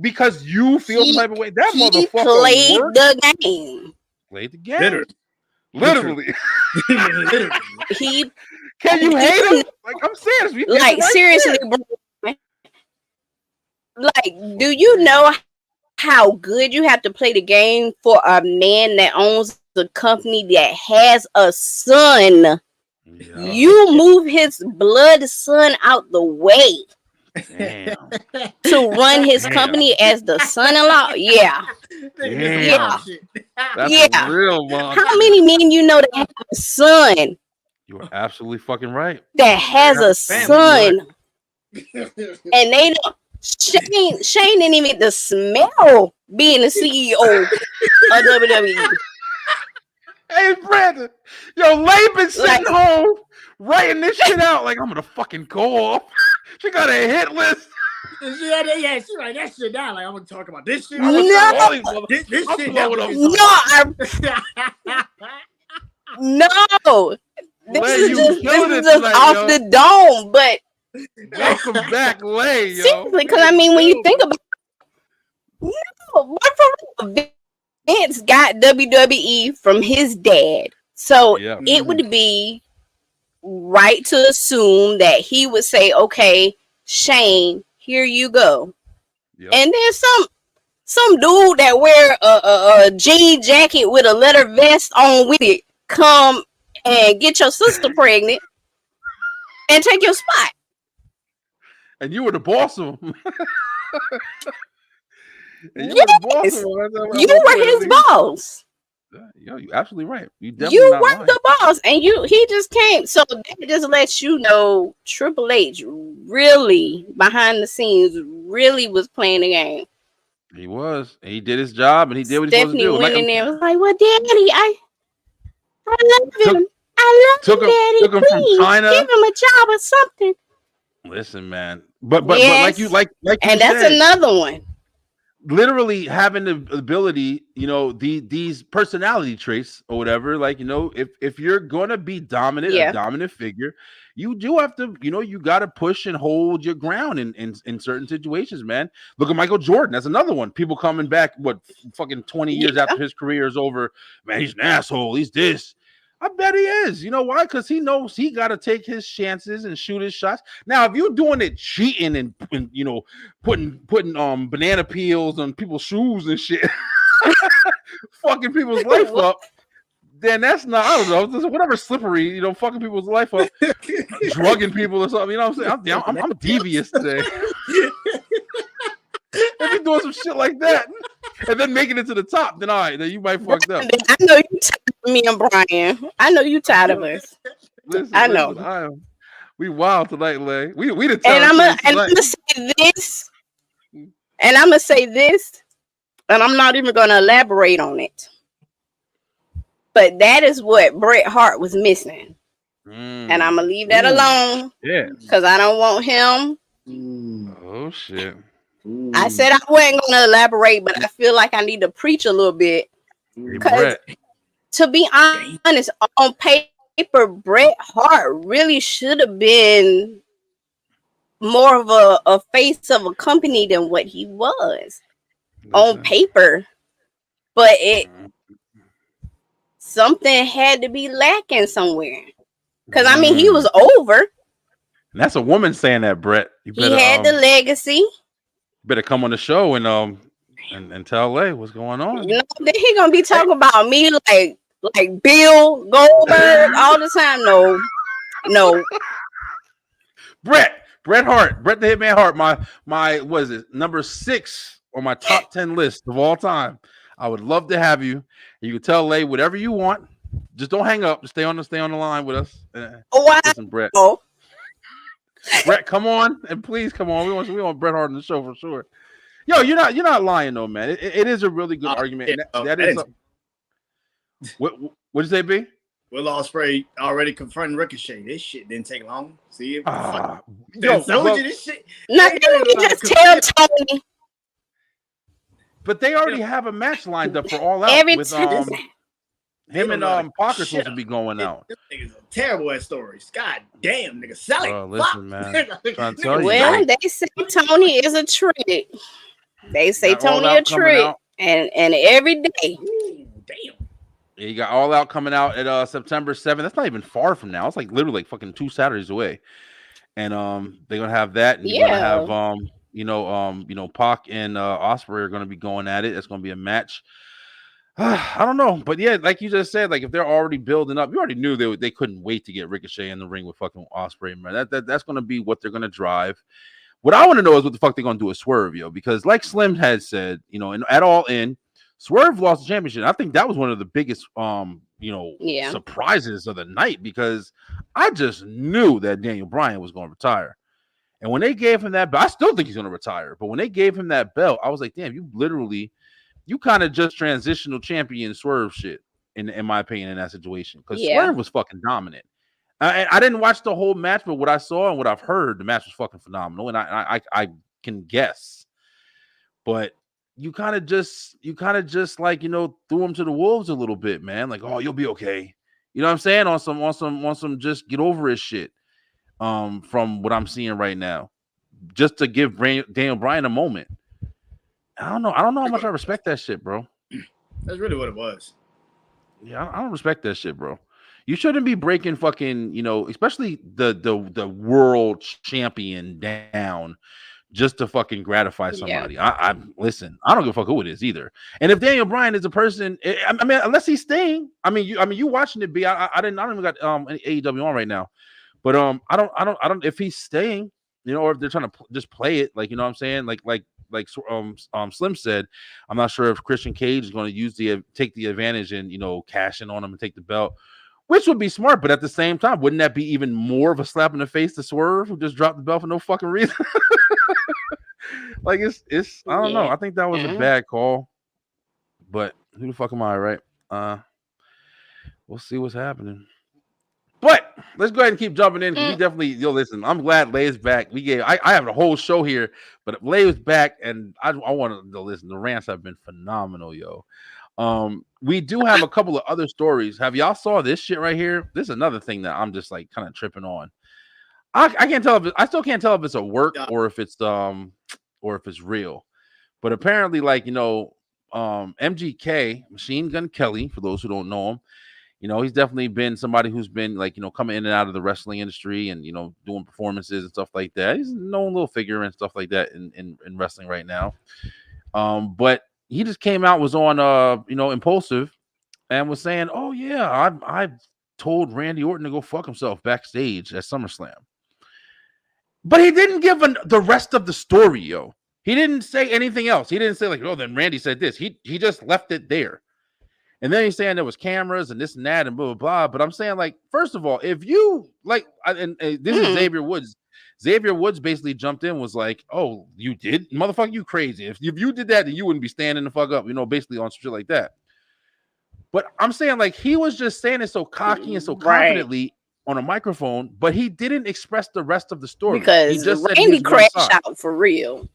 [SPEAKER 2] Because you feel the type of way. That motherfucker
[SPEAKER 10] played the game.
[SPEAKER 2] Played the game. Literally.
[SPEAKER 10] He
[SPEAKER 2] can you hate him? Like, I'm serious.
[SPEAKER 10] Like, seriously, bro. Like, do you know how good you have to play the game for a man that owns the company that has a son? Yeah. You move his blood son out the way.
[SPEAKER 2] Damn.
[SPEAKER 10] To run his company as the son-in-law. Yeah.
[SPEAKER 2] That's real, man.
[SPEAKER 10] How many men you know that have a son?
[SPEAKER 2] You are absolutely fucking right.
[SPEAKER 10] That has a son. And they don't. Shane didn't even get the smell being the CEO of WWE.
[SPEAKER 2] Hey, Brandon, yo, Laban's sitting home writing this shit out like I'm gonna fucking go off. She got a hit list.
[SPEAKER 9] She write that shit down. Like I'm gonna talk about this shit.
[SPEAKER 10] No,
[SPEAKER 9] this shit.
[SPEAKER 10] No. This is just
[SPEAKER 2] tonight,
[SPEAKER 10] off the dome, but
[SPEAKER 2] welcome back, Lay, yo.
[SPEAKER 10] Seriously, because I mean, when you think about Vince got WWE from his dad, so it would be right to assume that he would say, "Okay, Shane, here you go," and then some dude that wear a jean jacket with a leather vest on with it come and get your sister pregnant and take your spot.
[SPEAKER 2] And you were the boss of him.
[SPEAKER 10] You were his boss.
[SPEAKER 2] Yo, you absolutely right. You were
[SPEAKER 10] the boss, and he just came. So that just lets you know Triple H really behind the scenes really was playing the game.
[SPEAKER 2] He was. And he did his job, and he did what he was supposed to do.
[SPEAKER 10] Stephanie went in there and was like, "Well, Daddy, I love him. I love him, Daddy.
[SPEAKER 2] Took him from China.
[SPEAKER 10] Give him a job or something."
[SPEAKER 2] Listen, man. But like you
[SPEAKER 10] and that's
[SPEAKER 2] said,
[SPEAKER 10] another one.
[SPEAKER 2] Literally having the ability, these personality traits or whatever, like, if you're gonna be dominant, a dominant figure, you do have to, you got to push and hold your ground in certain situations, man. Look at Michael Jordan. That's another one. People coming back, fucking 20 years after his career is over. Man, he's an asshole. He's this. I bet he is. You know why? Because he knows he got to take his chances and shoot his shots. Now, if you're doing it cheating and putting banana peels on people's shoes and shit, fucking people's life up, then that's not, I don't know, whatever slippery, fucking people's life up, drugging people or something. You know what I'm saying? I'm devious today. If you're doing some shit like that and then making it to the top, then all right, then you might fucked up.
[SPEAKER 10] I know you tired of me and Brian. I know you tired of us.
[SPEAKER 2] I know. We wild tonight, Lay. We the
[SPEAKER 10] and I'm gonna say this, and I'm gonna say this, and I'm not even gonna elaborate on it. But that is what Bret Hart was missing, and I'm gonna leave that alone.
[SPEAKER 2] Yeah,
[SPEAKER 10] because I don't want him.
[SPEAKER 2] Oh shit.
[SPEAKER 10] I said I wasn't going to elaborate, but I feel like I need to preach a little bit. Because, to be honest, on paper, Bret Hart really should have been more of a face of a company than what he was on paper. But something had to be lacking somewhere. Because, I mean, he was over.
[SPEAKER 2] And that's a woman saying that, Bret.
[SPEAKER 10] He had the legacy.
[SPEAKER 2] Better come on the show and tell Lay what's going on.
[SPEAKER 10] Then he gonna be talking about me like Bill Goldberg all the time. No.
[SPEAKER 2] Bret Hart, Bret the Hitman Hart. My what is it? Number 6 on my top 10 list of all time. I would love to have you. You can tell Lay whatever you want. Just don't hang up. Stay on the line with us.
[SPEAKER 10] Wow.
[SPEAKER 2] Listen, Bret. Bret, come on, and please come on. We want Bret Hart on the show for sure. Yo, you're not lying though, man. It is a really good argument. That is. What did you say, B?
[SPEAKER 9] Will Ospreay already confronting Ricochet. This shit didn't take long. See,
[SPEAKER 2] yo,
[SPEAKER 9] told you this shit.
[SPEAKER 10] Nothing. You just tell Tony.
[SPEAKER 2] But they already have a match lined up for All Out with him and Parker supposed to be going out.
[SPEAKER 9] This nigga's terrible at stories. God damn, nigga, sell it.
[SPEAKER 2] Listen, man.
[SPEAKER 10] Well, they say Tony is a trick. They say Tony a trick, and every day.
[SPEAKER 9] Ooh, damn.
[SPEAKER 2] Yeah, you got All Out coming out at September 7th. That's not even far from now. It's like literally fucking 2 Saturdays away. And they're gonna have that, and you're gonna have Pac and Ospreay are gonna be going at it. It's gonna be a match. I don't know, but yeah, like you just said, like if they're already building up, you already knew they couldn't wait to get Ricochet in the ring with fucking Ospreay, man. That's gonna be what they're gonna drive. What I want to know is what the fuck they're gonna do with Swerve, yo, because like Slim had said, and at All In, Swerve lost the championship. I think that was one of the biggest, surprises of the night because I just knew that Daniel Bryan was gonna retire, And when they gave him that belt, I still think he's going to retire. But when they gave him that belt, I was like, damn, you kind of just transitional champion Swerve shit, in my opinion, in that situation. Because Swerve was fucking dominant. I didn't watch the whole match, but what I saw and what I've heard, the match was fucking phenomenal. And I can guess. But you kind of just like, threw him to the wolves a little bit, man. Like, oh, you'll be okay. You know what I'm saying? On some just get over his shit. From what I'm seeing right now, just to give Daniel Bryan a moment. I don't know how much I respect that shit, bro.
[SPEAKER 9] That's really what it was.
[SPEAKER 2] Yeah, I don't respect that shit, bro. You shouldn't be breaking fucking, especially the world champion down just to fucking gratify somebody. I listen, I don't give a fuck who it is either. And if Daniel Bryan is a person, I mean, unless he's staying, you watching it be. I don't even got any AEW on right now. But I don't if he's staying, or if they're trying to just play it, like, you know what I'm saying, like Slim said, I'm not sure if Christian Cage is going to take the advantage and cash in on him and take the belt, which would be smart. But at the same time, wouldn't that be even more of a slap in the face to Swerve, who just dropped the belt for no fucking reason? Like it's I don't know. I think that was a bad call. But who the fuck am I, right? We'll see what's happening. But let's go ahead and keep jumping in. We definitely, listen, I'm glad Lay's back. I have a whole show here, but Lay was back, and I want to listen. The rants have been phenomenal, yo. We do have a couple of other stories. Have y'all saw this shit right here? This is another thing that I'm just like kind of tripping on. I can't tell I still can't tell if it's a work or if it's real. But apparently, like, MGK, Machine Gun Kelly, for those who don't know him, he's definitely been somebody who's been like, coming in and out of the wrestling industry and, doing performances and stuff like that. He's a known little figure and stuff like that in wrestling right now. But he just came out, was on, Impulsive, and was saying, oh yeah, I told Randy Orton to go fuck himself backstage at SummerSlam. But he didn't give the rest of the story, yo. He didn't say anything else. He didn't say like, oh, then Randy said this. He just left it there. And then he's saying there was cameras and this and that and blah, blah, blah. But I'm saying, like, first of all, if you, like, and this is Xavier Woods. Xavier Woods basically jumped in, was like, oh, you did? Motherfucker, you crazy. If you did that, then you wouldn't be standing the fuck up, basically on some shit like that. But I'm saying, like, he was just saying it so cocky and so confidently on a microphone, but he didn't express the rest of the story.
[SPEAKER 10] Because
[SPEAKER 2] he just
[SPEAKER 10] Randy crashed out for real.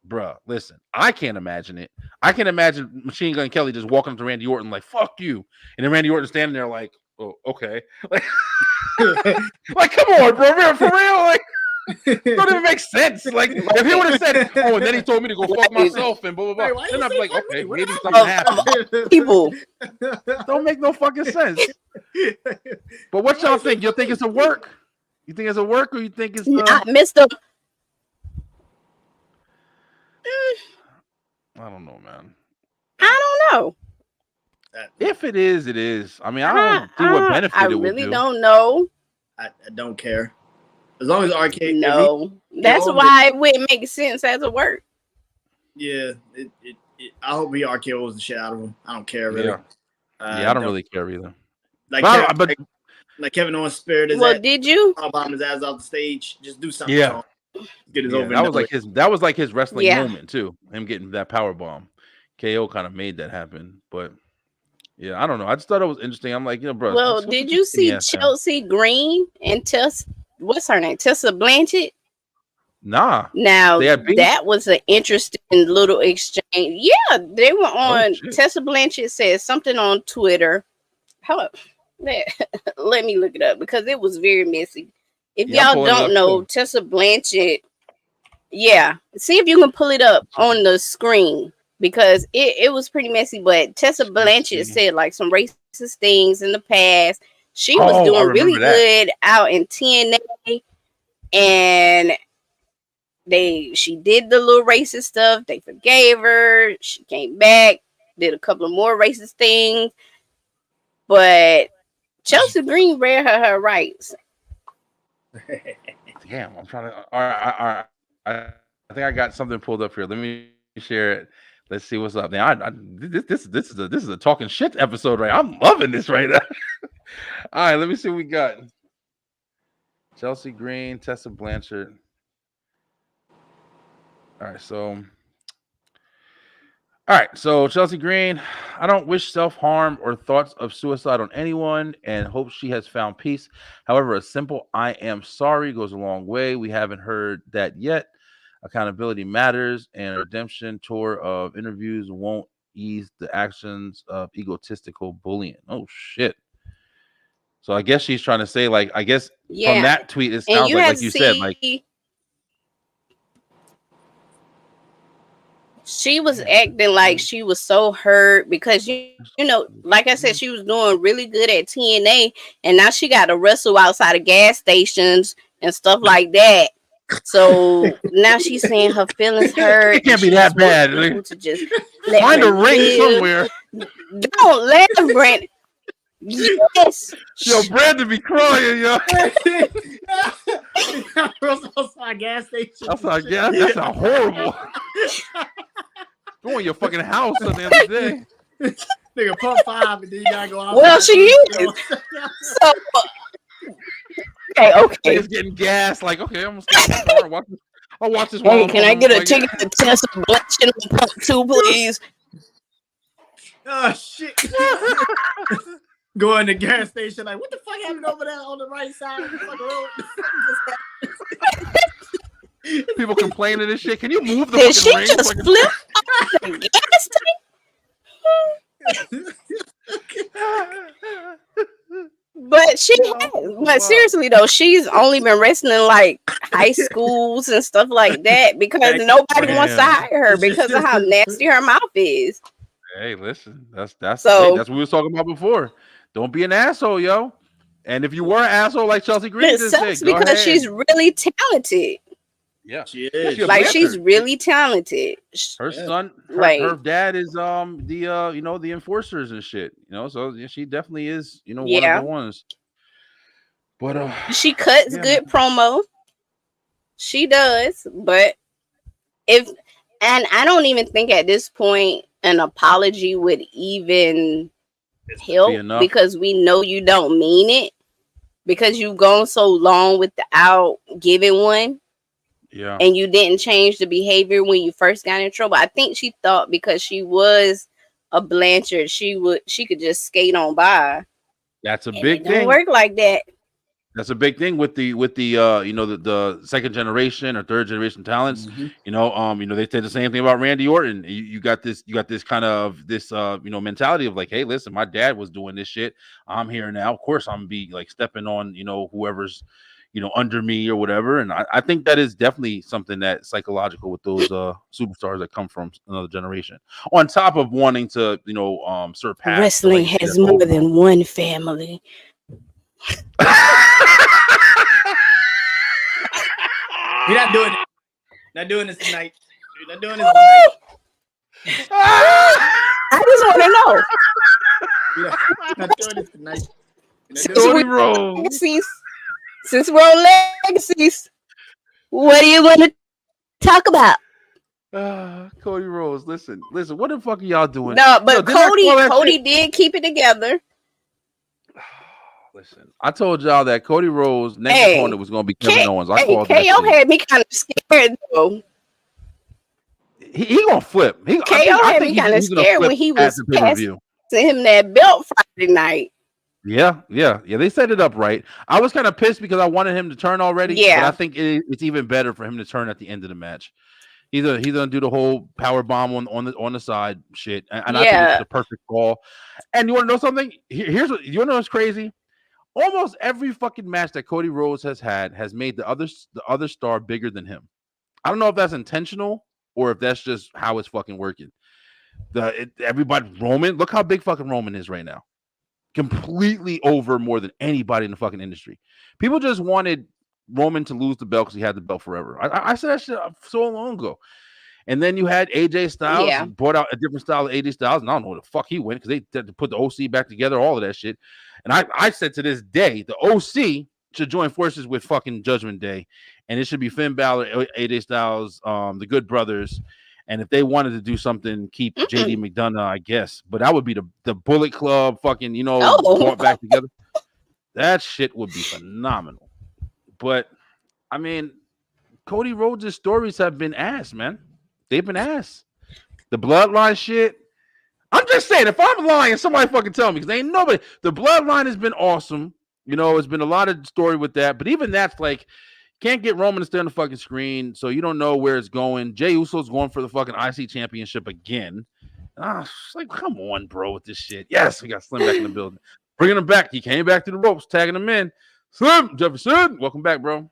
[SPEAKER 2] Bruh, listen, I can't imagine it. I can imagine Machine Gun Kelly just walking up to Randy Orton like, fuck you. And then Randy Orton standing there like, oh, okay. Like, like, come on, bro. For real? Like, it don't even make sense. Like, if he would have said, oh, and then he told me to go fuck myself and blah, blah, blah. Then I'd be like, okay, maybe something happened.
[SPEAKER 10] People.
[SPEAKER 2] Don't make no fucking sense. But what y'all think? You think it's a work? You think it's a work, or you think it's
[SPEAKER 10] Mr.
[SPEAKER 2] I don't know, man.
[SPEAKER 10] I don't know.
[SPEAKER 2] If it is, it is. I mean, I don't see what benefit it would do.
[SPEAKER 10] I really don't know.
[SPEAKER 9] I don't care. As long as Arcade.
[SPEAKER 10] No. That's why it wouldn't make sense as a work.
[SPEAKER 9] Yeah. I hope he RKOs the shit out of him. I don't care, really.
[SPEAKER 2] Yeah, I don't really care either.
[SPEAKER 9] Like Kevin Owens' spirit is.
[SPEAKER 10] Well, did you?
[SPEAKER 9] Bomb his ass off the stage. Just do something.
[SPEAKER 2] Yeah.
[SPEAKER 9] Get his over.
[SPEAKER 2] That was like his wrestling moment too. Him getting that power bomb. KO kind of made that happen, but yeah, I don't know. I just thought it was interesting. I'm like, bro.
[SPEAKER 10] Well, did you see Chelsea Green and what's her name? Tessa Blanchett?
[SPEAKER 2] Nah.
[SPEAKER 10] Now that was an interesting little exchange. Yeah, they were on. Tessa Blanchett said something on Twitter. Let me look it up because it was very messy. If y'all don't know, Tessa Blanchett, see if you can pull it up on the screen because it was pretty messy. But Tessa Blanchett said like some racist things in the past. She was doing really good out in TNA, and she did the little racist stuff. They forgave her. She came back, did a couple of more racist things, but Chelsea Green read her rights.
[SPEAKER 2] Damn, I'm trying to. All right. I think I got something pulled up here. Let me share it. Let's see what's up. Now, this is a talking shit episode, right? I'm loving this right now. All right, let me see what we got. Chelsea Green, Tessa Blanchard. All right, so All right, so Chelsea Green, I don't wish self harm or thoughts of suicide on anyone and hope she has found peace. However, a simple I am sorry goes a long way. We haven't heard that yet. Accountability matters, and a redemption tour of interviews won't ease the actions of egotistical bullying. Oh, shit. So I guess she's trying to say, like, I guess from
[SPEAKER 10] Yeah,
[SPEAKER 2] that tweet, it
[SPEAKER 10] and
[SPEAKER 2] sounds
[SPEAKER 10] you have
[SPEAKER 2] like
[SPEAKER 10] to
[SPEAKER 2] you said, like,
[SPEAKER 10] see. She was acting like she was so hurt because you know, like I said, she was doing really good at TNA, and now she got to wrestle outside of gas stations and stuff like that. So now she's saying her feelings hurt.
[SPEAKER 2] it can't
[SPEAKER 10] And
[SPEAKER 2] be
[SPEAKER 10] she
[SPEAKER 2] that
[SPEAKER 10] just wants
[SPEAKER 2] bad.
[SPEAKER 10] people to just let
[SPEAKER 2] Find
[SPEAKER 10] her
[SPEAKER 2] a ring
[SPEAKER 10] live.
[SPEAKER 2] somewhere.
[SPEAKER 10] Don't laugh, Brent. Yes.
[SPEAKER 2] Yo, Brandon be crying, yo.
[SPEAKER 9] outside gas station.
[SPEAKER 2] Outside gas, that sounds horrible. Go in your fucking house at the end of the day.
[SPEAKER 9] Nigga, pump 5 and then you gotta go outside.
[SPEAKER 10] Well, she is. So, okay.
[SPEAKER 2] She's getting gas. Like, okay, I'm gonna stay in the car. I'll watch this.
[SPEAKER 10] Hey, can I get a ticket to test a blushing on pump 2, please?
[SPEAKER 9] Oh shit. Go in the gas station, like, what the fuck happened over there on the right side of the fucking road?
[SPEAKER 2] People complaining and shit. Can you move the
[SPEAKER 10] Did
[SPEAKER 2] fucking
[SPEAKER 10] she
[SPEAKER 2] ring?
[SPEAKER 10] just flip off the gas tank? But seriously though, she's only been wrestling like high schools and stuff like that because nobody wants to hire her because of how nasty her mouth is.
[SPEAKER 2] Hey, listen, that's
[SPEAKER 10] So
[SPEAKER 2] that's what we was talking about before. Don't be an asshole, yo. And if you were an asshole like Chelsea Green,
[SPEAKER 10] it sucks because she's really talented.
[SPEAKER 2] Yeah,
[SPEAKER 9] she is.
[SPEAKER 10] Like she's really talented.
[SPEAKER 2] Her son,
[SPEAKER 10] like
[SPEAKER 2] her dad is the you know, the enforcers and shit. You know, so yeah, she definitely is, you know, one
[SPEAKER 10] yeah.
[SPEAKER 2] of the ones. But
[SPEAKER 10] she cuts good promo. She does, but and I don't even think at this point an apology would even help because we know you don't mean it because you've gone so long without giving one.
[SPEAKER 2] Yeah.
[SPEAKER 10] And you didn't change the behavior when you first got in trouble. I think she thought because she was a Blanchard, she could just skate on by.
[SPEAKER 2] That's a big
[SPEAKER 10] thing.
[SPEAKER 2] Don't
[SPEAKER 10] work like that.
[SPEAKER 2] That's a big thing with the you know, the second generation or third generation talents. You know, they said the same thing about Randy Orton. You got this kind of this you know, mentality of like, hey, listen, my dad was doing this shit. I'm here now. Of course, I'm gonna be like stepping on, you know, whoever's, you know, under me or whatever. And I think that is definitely something that's psychological with those superstars that come from another generation. On top of wanting to, you know, surpass.
[SPEAKER 10] Wrestling has more than one family.
[SPEAKER 9] You're not doing it. Not doing this tonight. You're not doing this tonight.
[SPEAKER 10] I just want to know.
[SPEAKER 9] You're not doing this tonight.
[SPEAKER 10] Since we're on legacies, what do you want to talk about?
[SPEAKER 2] Cody Rhodes, listen. What the fuck are y'all doing?
[SPEAKER 10] No, but Cody did keep it together.
[SPEAKER 2] Listen, I told y'all that Cody Rhodes' next opponent was going to be Kevin Owens. I called that
[SPEAKER 10] KO had me kind of scared though.
[SPEAKER 2] He gonna flip.
[SPEAKER 10] KO had me kind of scared when he was passing him that belt Friday night.
[SPEAKER 2] Yeah. They set it up right. I was kind of pissed because I wanted him to turn already.
[SPEAKER 10] Yeah,
[SPEAKER 2] but I think it's even better for him to turn at the end of the match. He's gonna do the whole power bomb on the side shit, and I think it's the perfect call. And you want to know something? Here's what you want to know what's crazy. Almost every fucking match that Cody Rhodes has had has made the other star bigger than him. I don't know if that's intentional or if that's just how it's fucking working. Everybody, Roman, look how big fucking Roman is right now. Completely over more than anybody in the fucking industry. People just wanted Roman to lose the belt because he had the belt forever. I said that shit so long ago. And then you had AJ Styles.
[SPEAKER 10] Yeah.
[SPEAKER 2] Brought out a different style of AJ Styles. And I don't know where the fuck he went because they had to put the OC back together, all of that shit. And I said to this day, the OC should join forces with fucking Judgment Day. And it should be Finn Balor, AJ Styles, the Good Brothers. And if they wanted to do something, keep JD McDonough, I guess. But that would be the Bullet Club fucking, you know, brought back together. That shit would be phenomenal. But, I mean, Cody Rhodes' stories have been ass, man. They've been ass. The bloodline shit. I'm just saying, if I'm lying, somebody fucking tell me because ain't nobody. The bloodline has been awesome. You know, it's been a lot of story with that, but even that's like can't get Roman to stay on the fucking screen, so you don't know where it's going. Jey Uso's going for the fucking IC championship again. It's like, come on, bro, with this shit. Yes, we got Slim back in the building. Bringing him back. He came back to the ropes, tagging him in. Slim Jefferson, welcome back, bro.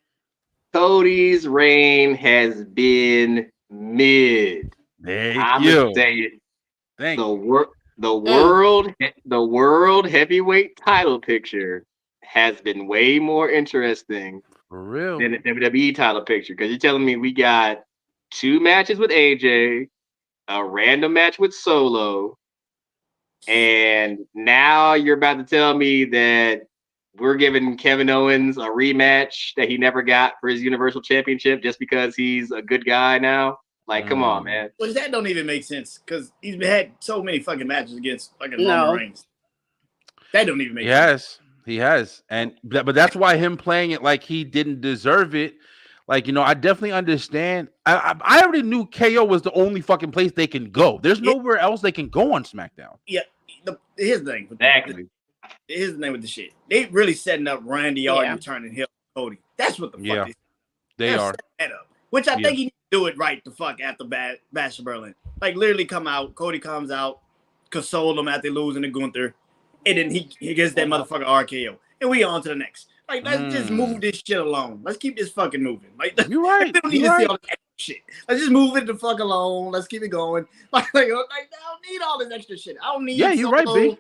[SPEAKER 11] Cody's reign has been mid.
[SPEAKER 2] Thank you.
[SPEAKER 11] Say it.
[SPEAKER 2] Thank
[SPEAKER 11] The world heavyweight title picture has been way more interesting
[SPEAKER 2] for real
[SPEAKER 11] than the WWE title picture. Because you're telling me we got 2 matches with AJ, a random match with Solo, and now you're about to tell me that we're giving Kevin Owens a rematch that he never got for his Universal Championship just because he's a good guy now. Like, come on, man.
[SPEAKER 9] Well, that don't even make sense because he's had so many fucking matches against fucking Roman Reigns. That don't even make sense.
[SPEAKER 2] He has. But that's why him playing it like he didn't deserve it. Like, you know, I definitely understand. I already knew KO was the only fucking place they can go. There's nowhere else they can go on SmackDown.
[SPEAKER 9] Yeah. Here's the thing.
[SPEAKER 11] Exactly.
[SPEAKER 9] Here's the thing with the shit. They really setting up Randy Orton turning heel Cody. That's what the fuck
[SPEAKER 2] they are.
[SPEAKER 9] That up. Which I think he do it right the fuck after Bash of Berlin. Like literally come out, Cody comes out, console them after losing to Gunther, and then he gets that motherfucker RKO. And we on to the next. Like, let's just move this shit along. Let's keep this fucking moving. Like,
[SPEAKER 2] you're right.
[SPEAKER 9] We don't need to see all the extra shit. Let's just move it the fuck along. Let's keep it going. Like I don't need all this extra shit. I don't need
[SPEAKER 2] you're right, B.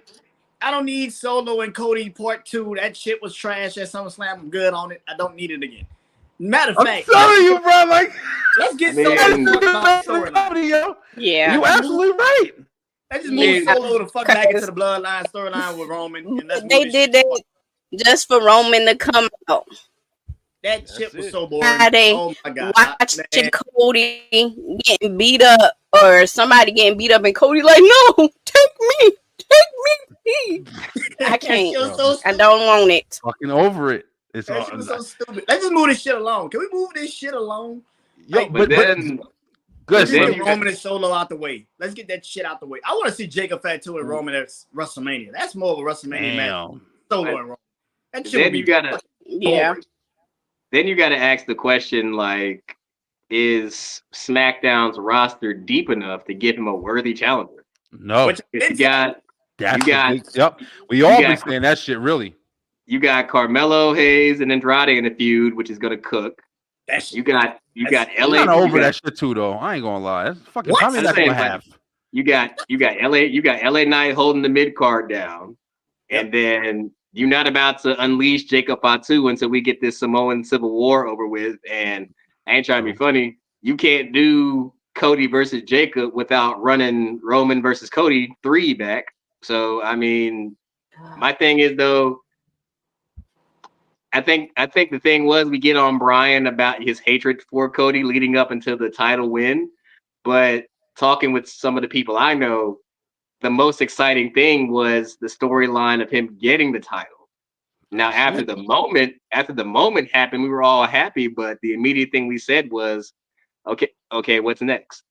[SPEAKER 9] I don't need Solo and Cody part 2. That shit was trash at SummerSlam. I'm good on it. I don't need it again. Matter of fact,
[SPEAKER 2] I'm telling you, bro. Like,
[SPEAKER 9] let's get Solo storyline.
[SPEAKER 10] Yeah,
[SPEAKER 2] you absolutely right.
[SPEAKER 9] Let's just move Solo the fuck back into the bloodline storyline with Roman. And
[SPEAKER 10] they did that just for Roman to come out.
[SPEAKER 9] That shit was so boring.
[SPEAKER 10] Oh my god! Watching Cody getting beat up or somebody getting beat up, and Cody like, no, take me. I can't. I don't want it.
[SPEAKER 2] Fucking over it. It's
[SPEAKER 9] that shit was so stupid. Let's just move this shit along. Can we move this shit along?
[SPEAKER 2] Yo,
[SPEAKER 9] like,
[SPEAKER 2] but then good.
[SPEAKER 9] Let's get Roman and Solo out the way. Let's get that shit out the way. I want to see Jacob Fatu and Roman at WrestleMania. That's more of a WrestleMania match. Solo and Roman. That shit
[SPEAKER 11] then you gotta, Then you gotta ask the question, like, is SmackDown's roster deep enough to give him a worthy challenger?
[SPEAKER 2] No. Yep. We all been saying that shit, really.
[SPEAKER 11] You got Carmelo Hayes and Andrade in a feud, which is gonna cook. You got LA.
[SPEAKER 2] I'm over that shit too, though. I ain't gonna lie. That's fucking. How many that's gonna have?
[SPEAKER 11] You got LA Knight holding the mid card down, and then you're not about to unleash Jacob Fatu until we get this Samoan Civil War over with. And I ain't trying to be funny. You can't do Cody versus Jacob without running Roman versus Cody 3 back. So I mean, my thing is though. I think the thing was we get on Brian about his hatred for Cody leading up until the title win, but talking with some of the people I know, the most exciting thing was the storyline of him getting the title. Now, after the moment happened, we were all happy, but the immediate thing we said was, okay, what's next?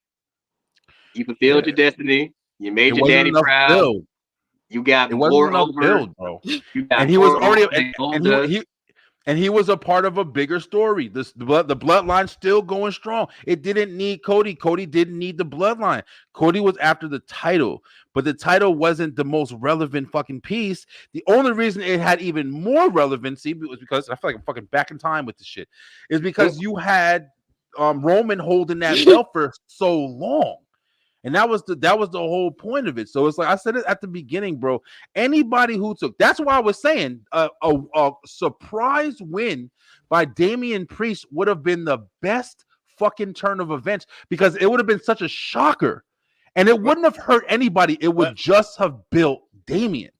[SPEAKER 11] You fulfilled your destiny. You made your daddy proud.
[SPEAKER 2] Build.
[SPEAKER 11] You got
[SPEAKER 2] it wasn't enough build, bro. And he was already and he was a part of a bigger story. The bloodline still going strong. It didn't need Cody. Cody didn't need the bloodline. Cody was after the title, but the title wasn't the most relevant fucking piece. The only reason it had even more relevancy was because I feel like I'm fucking back in time with this shit. Is because you had Roman holding that belt for so long. And that was the whole point of it. So it's like I said it at the beginning, bro. Anybody who took that's why I was saying a surprise win by Damian Priest would have been the best fucking turn of events because it would have been such a shocker, and it wouldn't have hurt anybody. It would just have built Damian.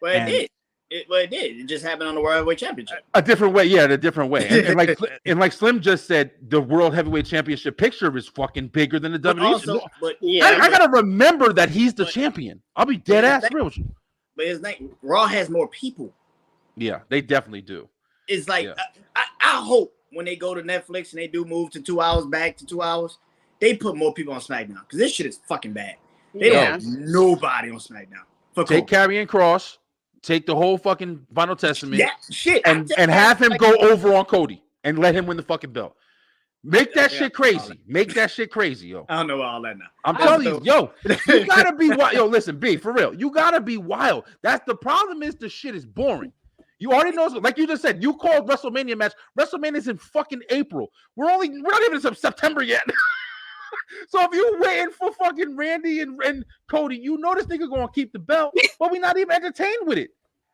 [SPEAKER 9] Well, it did. It did. It just happened on the World Heavyweight Championship.
[SPEAKER 2] A different way, yeah, in a different way. And like Slim just said, the World Heavyweight Championship picture is fucking bigger than the WWE. I gotta remember that he's the champion. I'll be dead ass real with you.
[SPEAKER 9] But his name, Raw has more people.
[SPEAKER 2] Yeah, they definitely do.
[SPEAKER 9] It's like I hope when they go to Netflix and they do move to 2 hours back to 2 hours, they put more people on SmackDown because this shit is fucking bad. They don't have nobody on SmackDown.
[SPEAKER 2] Take Karrion Kross, take the whole fucking Final Testament, and
[SPEAKER 9] and
[SPEAKER 2] have him go over on Cody and let him win the fucking belt. Make that shit crazy. Make that shit crazy, yo.
[SPEAKER 9] I don't know all that now.
[SPEAKER 2] I'm telling you, yo, you gotta be wild. Yo, listen, B, for real. You gotta be wild. That's the problem is the shit is boring. You already know, like you just said, you called WrestleMania match. WrestleMania's in fucking April. We're not even in September yet. So if you waiting for fucking Randy and Cody, you know this nigga gonna keep the belt, but we not even entertained with it.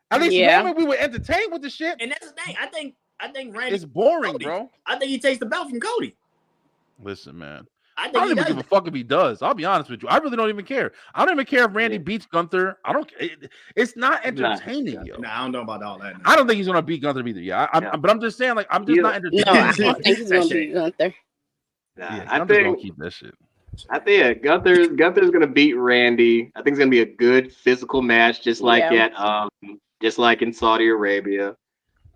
[SPEAKER 2] At least normally we were entertained with the shit.
[SPEAKER 9] And that's the thing. I think Randy.
[SPEAKER 2] It's boring,
[SPEAKER 9] Cody.
[SPEAKER 2] bro.
[SPEAKER 9] I think he takes the belt from Cody.
[SPEAKER 2] Listen, man.
[SPEAKER 9] I
[SPEAKER 2] don't even give a fuck if he does. I'll be honest with you. I really don't even care. I don't even care if Randy beats Gunther. I don't. It's not entertaining, yo.
[SPEAKER 9] Nah, I don't know about all that.
[SPEAKER 2] I don't think he's gonna beat Gunther either. Yeah, but I'm just saying, like, I'm just not entertained.
[SPEAKER 10] No, I don't think he's gonna beat Gunther.
[SPEAKER 11] Nah,
[SPEAKER 2] I think gonna keep that shit.
[SPEAKER 11] I think Gunther's gonna beat Randy. I think it's gonna be a good physical match, just like just like in Saudi Arabia.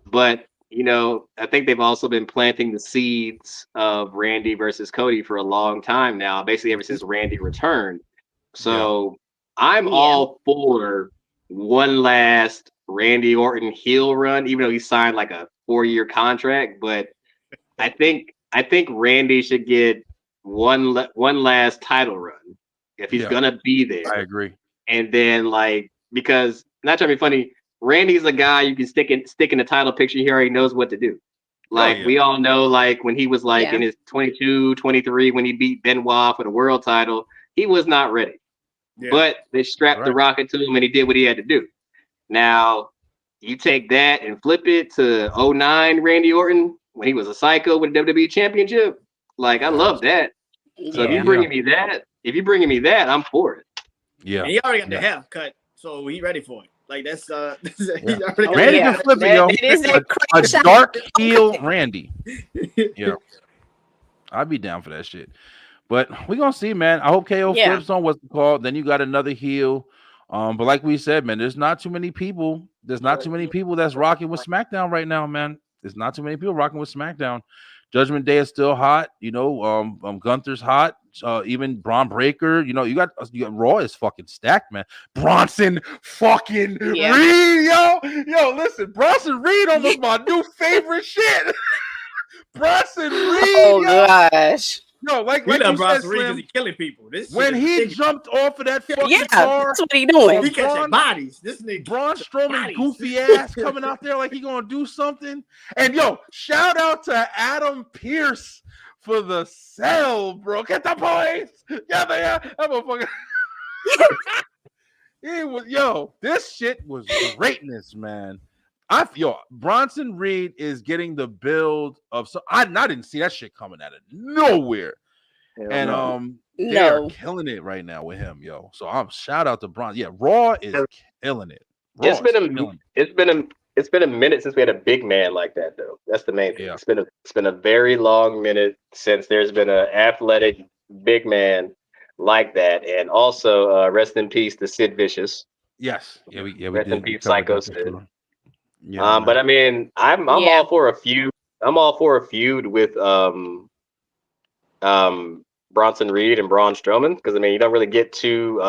[SPEAKER 11] But you know, I think they've also been planting the seeds of Randy versus Cody for a long time now, basically ever since Randy returned. So I'm all for one last Randy Orton heel run, even though he signed like a 4-year contract. But I think Randy should get one last title run if he's gonna be there.
[SPEAKER 2] I agree.
[SPEAKER 11] And then because not trying to be funny, Randy's a guy you can stick in the title picture. He already knows what to do. We all know, when he was in his 22, 23, when he beat Benoit for the world title, he was not ready. Yeah. But they strapped the rocket to him and he did what he had to do. Now, you take that and flip it to 09 Randy Orton when he was a psycho with the WWE Championship. I love that. So if you're bringing me that, I'm for it.
[SPEAKER 2] Yeah.
[SPEAKER 9] And he already got the hair cut, so he's ready for it. That's
[SPEAKER 2] Randy can flip it, yo. A dark heel Randy. Yeah. I'd be down for that shit. But we're gonna see, man. I hope KO flips on what's called. Then you got another heel. But like we said, man, there's not too many people. There's not too many people that's rocking with SmackDown right now, man. There's not too many people rocking with SmackDown. Judgment Day is still hot, you know. Gunther's hot. Even Braun Breaker, you got Raw is fucking stacked, man. Bronson fucking Reed, yo. Listen, Bronson Reed almost my new favorite shit. Bronson Reed,
[SPEAKER 10] oh gosh.
[SPEAKER 2] No, like
[SPEAKER 9] we love
[SPEAKER 2] you
[SPEAKER 9] Bronson
[SPEAKER 2] said,
[SPEAKER 9] Reed
[SPEAKER 2] Slim,
[SPEAKER 9] because he's killing people.
[SPEAKER 2] When he jumped off of that fucking car,
[SPEAKER 10] that's what he doing.
[SPEAKER 9] He catching bodies. This nigga
[SPEAKER 2] Braun Strowman goofy ass coming out there like he gonna do something. And shout out to Adam Pearce for the sell, bro. Get the points. Yeah, that motherfucker. It was this shit was greatness, man. Bronson Reed is getting the build of I didn't see that shit coming out of nowhere. They're killing it right now with him, yo. So I'm shout out to Bronson. Yeah, Raw is killing it.
[SPEAKER 11] It's been a minute since we had a big man like that, though. That's the main thing. Yeah. It's been a very long minute since there's been an athletic big man like that. And also, rest in peace to Sid Vicious.
[SPEAKER 2] Yes. Yeah, we
[SPEAKER 11] rest in peace, Psycho Sid.
[SPEAKER 2] Yeah,
[SPEAKER 11] but I mean, I'm all for a feud. I'm all for a feud with Bronson Reed and Braun Strowman, because I mean, you don't really get too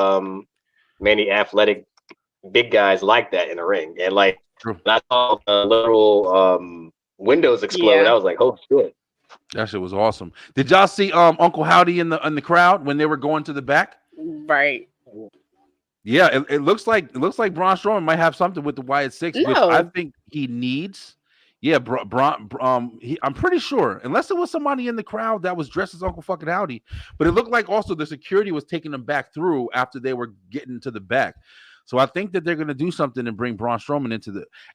[SPEAKER 11] many athletic big guys like that in the ring. And when I saw the literal windows explode, I was like, oh shit.
[SPEAKER 2] That shit was awesome. Did y'all see Uncle Howdy in the crowd when they were going to the back?
[SPEAKER 10] Right.
[SPEAKER 2] Yeah, it looks like Braun Strowman might have something with the Wyatt Six, which I think he needs. Yeah, I'm pretty sure, unless it was somebody in the crowd that was dressed as Uncle fucking Howdy, but it looked like also the security was taking them back through after they were getting to the back. So I think that they're going to do something and bring Braun Strowman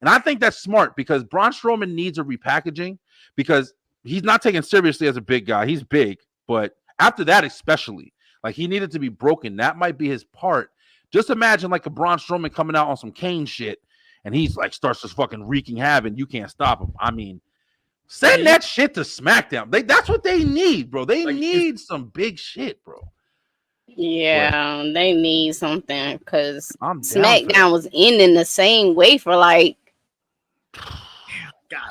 [SPEAKER 2] and I think that's smart because Braun Strowman needs a repackaging because he's not taken seriously as a big guy. He's big, but after that, especially, he needed to be broken. That might be his part. Just imagine a Braun Strowman coming out on some Kane shit and he's starts just fucking wreaking havoc. You can't stop him. I mean, send that shit to SmackDown. That's what they need, bro. They need some big shit, bro.
[SPEAKER 10] Yeah, they need something because SmackDown was ending the same way for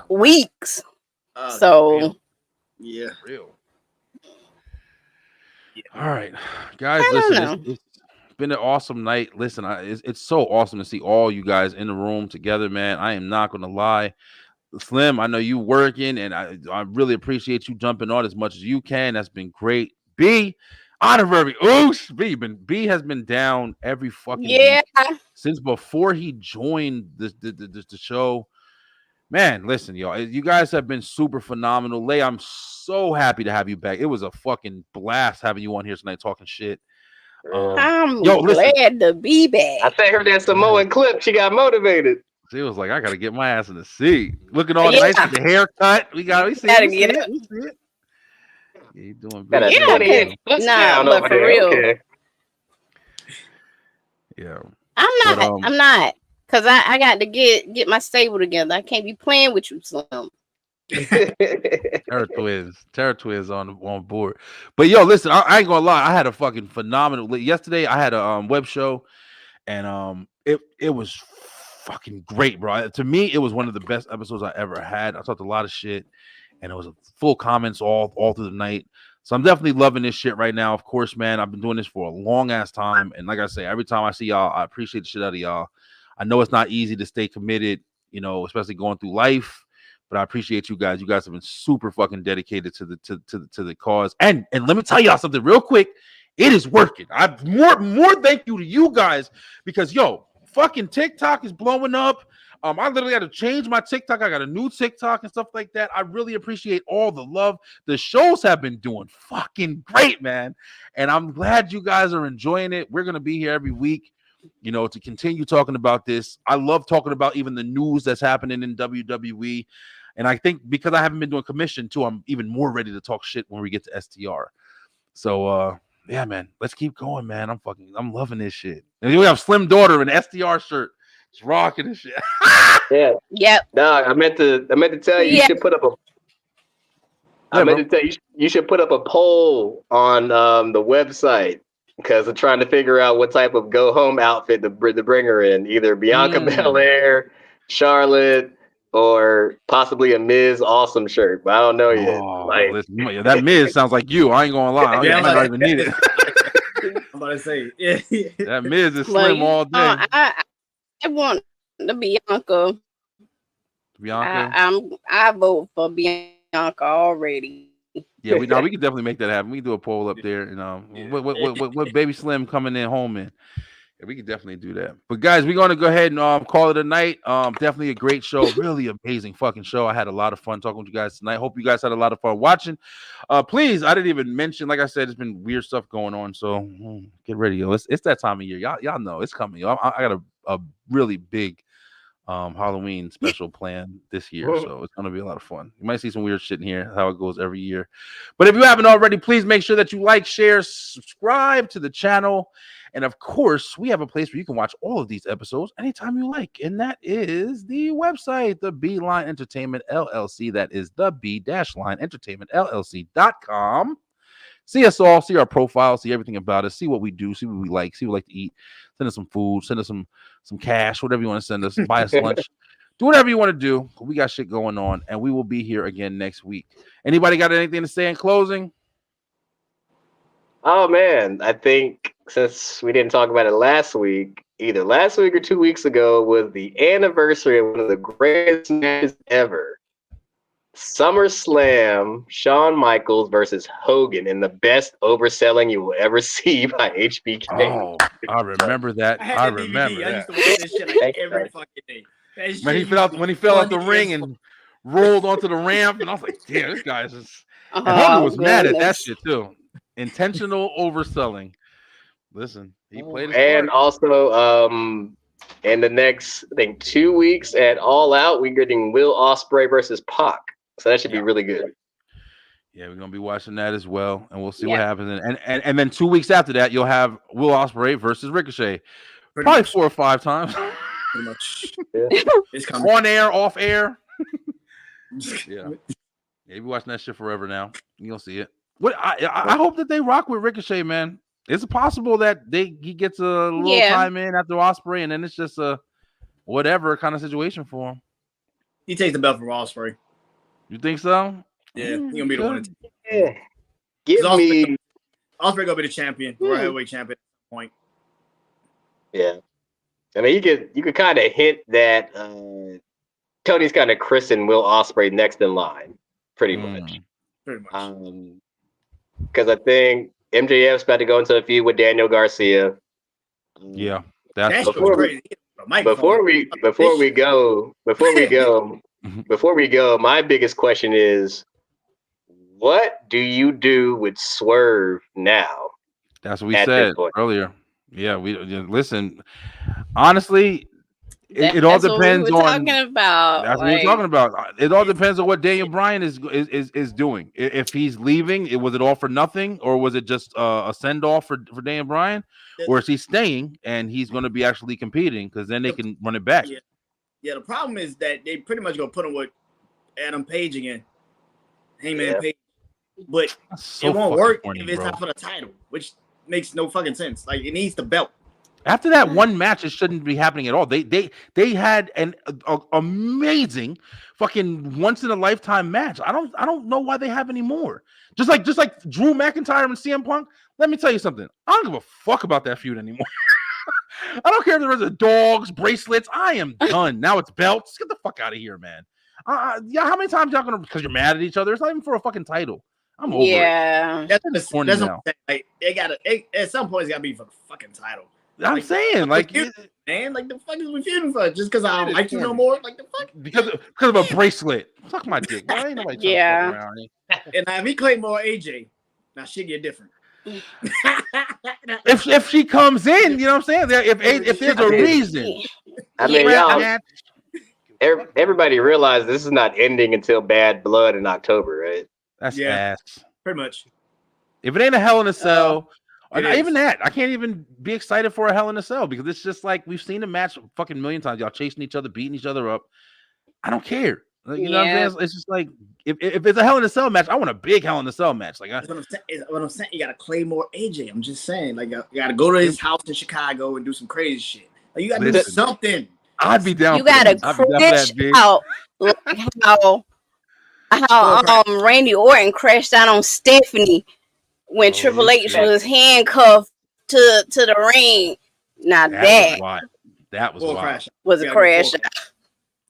[SPEAKER 10] weeks.
[SPEAKER 9] Yeah.
[SPEAKER 2] Real. All right, guys, listen, it's been an awesome night. Listen, it's so awesome to see all you guys in the room together, man. I am not going to lie. Slim, I know you working, and I really appreciate you jumping on as much as you can. That's been great. B, honorary oosh. B has been down every fucking week since before he joined the show. Man, listen, y'all, you guys have been super phenomenal. Lay, I'm so happy to have you back. It was a fucking blast having you on here tonight talking shit.
[SPEAKER 10] I'm glad to be back.
[SPEAKER 11] I sent her that Samoan clip. She got motivated.
[SPEAKER 2] She was like, I gotta get my ass in the seat. Looking all nice with the haircut. We see it. Yeah, you doing
[SPEAKER 10] big. But for real.
[SPEAKER 11] Okay.
[SPEAKER 2] Yeah.
[SPEAKER 10] I'm not. Because I got to get my stable together. I can't be playing with you, Slim.
[SPEAKER 2] Terror Twins on board. But yo, listen, I ain't gonna lie. I had a fucking phenomenal yesterday. I had a web show, and it was fucking great, bro. To me, it was one of the best episodes I ever had. I talked a lot of shit, and it was full comments all through the night. So I'm definitely loving this shit right now. Of course, man, I've been doing this for a long ass time, and like I say, every time I see y'all, I appreciate the shit out of y'all. I know it's not easy to stay committed, especially going through life. But I appreciate you guys. You guys have been super fucking dedicated to the cause. And let me tell y'all something real quick. It is working. I more thank you to you guys because fucking TikTok is blowing up. I literally had to change my TikTok. I got a new TikTok and stuff like that. I really appreciate all the love. The shows have been doing fucking great, man. And I'm glad you guys are enjoying it. We're gonna be here every week, to continue talking about this. I love talking about even the news that's happening in WWE. And I think because I haven't been doing commission too, I'm even more ready to talk shit when we get to STR. So yeah, man, let's keep going, man. I'm loving this shit. And we have Slim Daughter in an STR shirt. It's rocking this shit.
[SPEAKER 11] Yeah.
[SPEAKER 10] Yep.
[SPEAKER 11] No, I meant to tell you, you should put up you should put up a poll on the website because I'm trying to figure out what type of go home outfit to bring her in. Either Bianca Belair, Charlotte, or possibly a Miz Awesome shirt, but I don't know yet.
[SPEAKER 2] Listen, that Miz sounds like you. I ain't gonna lie. I might not even need it.
[SPEAKER 9] I'm about to say,
[SPEAKER 2] that Miz is Slim all day.
[SPEAKER 10] I want the Bianca. I vote for Bianca already.
[SPEAKER 2] Yeah, we can definitely make that happen. We can do a poll up there, what Baby Slim coming in home in. Yeah, we can definitely do that. But guys, we're gonna go ahead and call it a night. Definitely a great show, really amazing fucking show. I had a lot of fun talking with you guys tonight. Hope you guys had a lot of fun watching. Please, I didn't even mention, like I said, it's been weird stuff going on. So get ready, yo. It's that time of year. Y'all know it's coming. Yo. I got a really big Halloween special plan this year, so it's gonna be a lot of fun. You might see some weird shit in here, how it goes every year. But if you haven't already, please make sure that you like, share, subscribe to the channel, and of course, we have a place where you can watch all of these episodes anytime you like, and that is the website, the Beeline Entertainment LLC. That is the B-Line Entertainment LLC.com. See us all, see our profile, see everything about us, see what we do, see what we like, see what we like to eat. Send us some food, send us some cash, whatever you want to send us, buy us lunch. Do whatever you want to do. We got shit going on, and we will be here again next week. Anybody got anything to say in closing?
[SPEAKER 11] Oh, man. I think since we didn't talk about it last week, either last week or 2 weeks ago, was the anniversary of one of the greatest matches ever. SummerSlam, Shawn Michaels versus Hogan in the best overselling you will ever see by HBK.
[SPEAKER 2] Oh, I remember that. I remember that.
[SPEAKER 9] I used to watch this shit like every fucking day.
[SPEAKER 2] When he fell out the ring and rolled onto the ramp, and I was like, damn, this guy's just... And Hogan was mad at that shit, too. Intentional overselling. Listen, he played his part.
[SPEAKER 11] And also, in the next, I think, 2 weeks at All Out, we're getting Will Ospreay versus Pac. So that should be really good.
[SPEAKER 2] Yeah, we're gonna be watching that as well, and we'll see what happens. And then 2 weeks after that, you'll have Will Ospreay versus Ricochet, probably 4 or 5 times.
[SPEAKER 9] Pretty much.
[SPEAKER 11] Yeah.
[SPEAKER 9] It's coming.
[SPEAKER 2] On air, off air. Yeah, you be watching that shit forever now. You'll see it. What I hope that they rock with Ricochet, man. It's possible that he gets a little time in after Ospreay, and then it's just a whatever kind of situation for him.
[SPEAKER 9] He takes the belt from Ospreay.
[SPEAKER 2] You think so?
[SPEAKER 9] Yeah, he gonna be the one.
[SPEAKER 11] Yeah. Give me
[SPEAKER 9] Ospreay gonna be the champion, World Heavyweight Champion at some point.
[SPEAKER 11] Yeah, I mean, you could kind of hint that Tony's kind of christened Will Ospreay next in line, pretty much.
[SPEAKER 9] Pretty much.
[SPEAKER 11] Because I think MJF's about to go into a feud with Daniel Garcia.
[SPEAKER 2] Yeah, that's
[SPEAKER 9] crazy.
[SPEAKER 11] Before we go, my biggest question is, what do you do with Swerve now?
[SPEAKER 2] That's what we said earlier. Yeah, listen. Honestly, it all depends on.
[SPEAKER 10] Talking about.
[SPEAKER 2] That's what we're talking about. It all depends on what Daniel Bryan is doing. If he's leaving, was it all for nothing, or was it just a send off for Daniel Bryan, or is he staying and he's going to be actually competing? Because then they can run it back.
[SPEAKER 9] Yeah. The problem is that they pretty much gonna put him with Adam Page again, Heyman Page, but it won't work if it's not for the title, which makes no fucking sense. Like, it needs the belt.
[SPEAKER 2] After that one match, it shouldn't be happening at all. They had an amazing fucking once in a lifetime match. I don't know why they have any more. Just like Drew McIntyre and CM Punk. Let me tell you something. I don't give a fuck about that feud anymore. I don't care if there is dogs, bracelets. I am done. Now it's belts. Get the fuck out of here, man. Yeah, how many times y'all gonna, because you're mad at each other? It's not even for a fucking title. I'm over it.
[SPEAKER 9] That's what I'm saying. Like, they gotta at some point it's gotta be for the fucking title.
[SPEAKER 2] I'm saying, like,
[SPEAKER 9] man, like, the fuck is we feuding for? Just because I don't like you no more? Like, the fuck?
[SPEAKER 2] Because of a bracelet. Fuck my dick. Why ain't nobody trying to fuck around?
[SPEAKER 9] And if he Claymore AJ, now shit get different.
[SPEAKER 2] if she comes in, you know what I'm saying? If there's a reason.
[SPEAKER 11] I mean, y'all, everybody realizes this is not ending until Bad Blood in October, right?
[SPEAKER 2] That's ass.
[SPEAKER 9] Pretty much.
[SPEAKER 2] If it ain't a Hell in a Cell, even that, I can't even be excited for a Hell in a Cell, because it's just like we've seen the match a fucking million times. Y'all chasing each other, beating each other up. I don't care. You know what I'm saying? It's just like if it's a Hell in a Cell match, I want a big Hell in a Cell match. Like,
[SPEAKER 9] what I'm saying, you gotta Claymore AJ. I'm just saying, like, you gotta go to his house in Chicago and do some crazy shit. Like, you gotta do something.
[SPEAKER 2] I'd be down.
[SPEAKER 10] You gotta crash out like how Randy Orton crashed out on Stephanie when Triple H was handcuffed to the ring. Now that was a crash.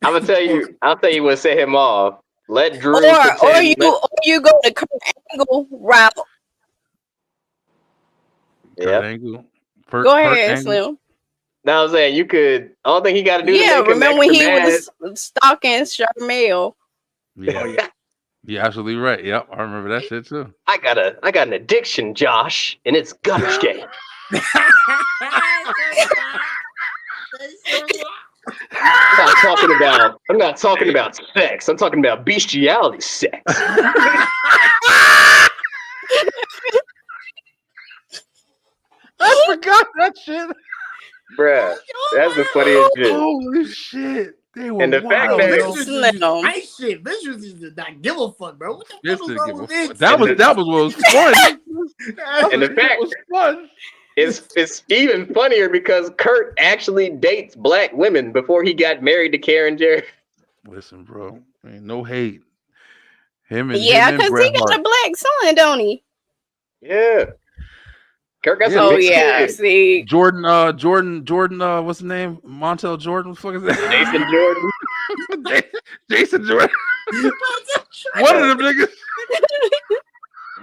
[SPEAKER 11] I'm gonna tell you. I'll tell you what set him off. Let Drew
[SPEAKER 10] or you go the Kurt Angle route.
[SPEAKER 11] Yeah.
[SPEAKER 10] Go ahead, Slim.
[SPEAKER 11] Now I'm saying you could. I don't think he got to do.
[SPEAKER 10] Yeah, remember when he was stalking Charmel?
[SPEAKER 2] Yeah. You're absolutely right. Yep, I remember that shit too.
[SPEAKER 11] I got an addiction, Josh, and it's gutter game. I'm not talking about sex. I'm talking about bestiality sex.
[SPEAKER 2] I forgot that shit.
[SPEAKER 11] Bruh, that's the funniest shit.
[SPEAKER 2] Holy shit.
[SPEAKER 11] And the fact that
[SPEAKER 9] I shit, this did not give a fuck, bro. What the fuck was wrong with this?
[SPEAKER 2] That was what was fun.
[SPEAKER 11] And the fact
[SPEAKER 2] was fun.
[SPEAKER 11] It's even funnier because Kurt actually dates black women before he got married to Karen Jarrett.
[SPEAKER 2] Listen, bro, ain't no hate. Because
[SPEAKER 10] he got a black son, don't he?
[SPEAKER 11] Yeah. Kurt got some big kids.
[SPEAKER 10] See,
[SPEAKER 2] Jordan, what's the name? Montel Jordan, what the fuck is that?
[SPEAKER 11] Jason Jordan.
[SPEAKER 2] Jason Jordan. One of them niggas.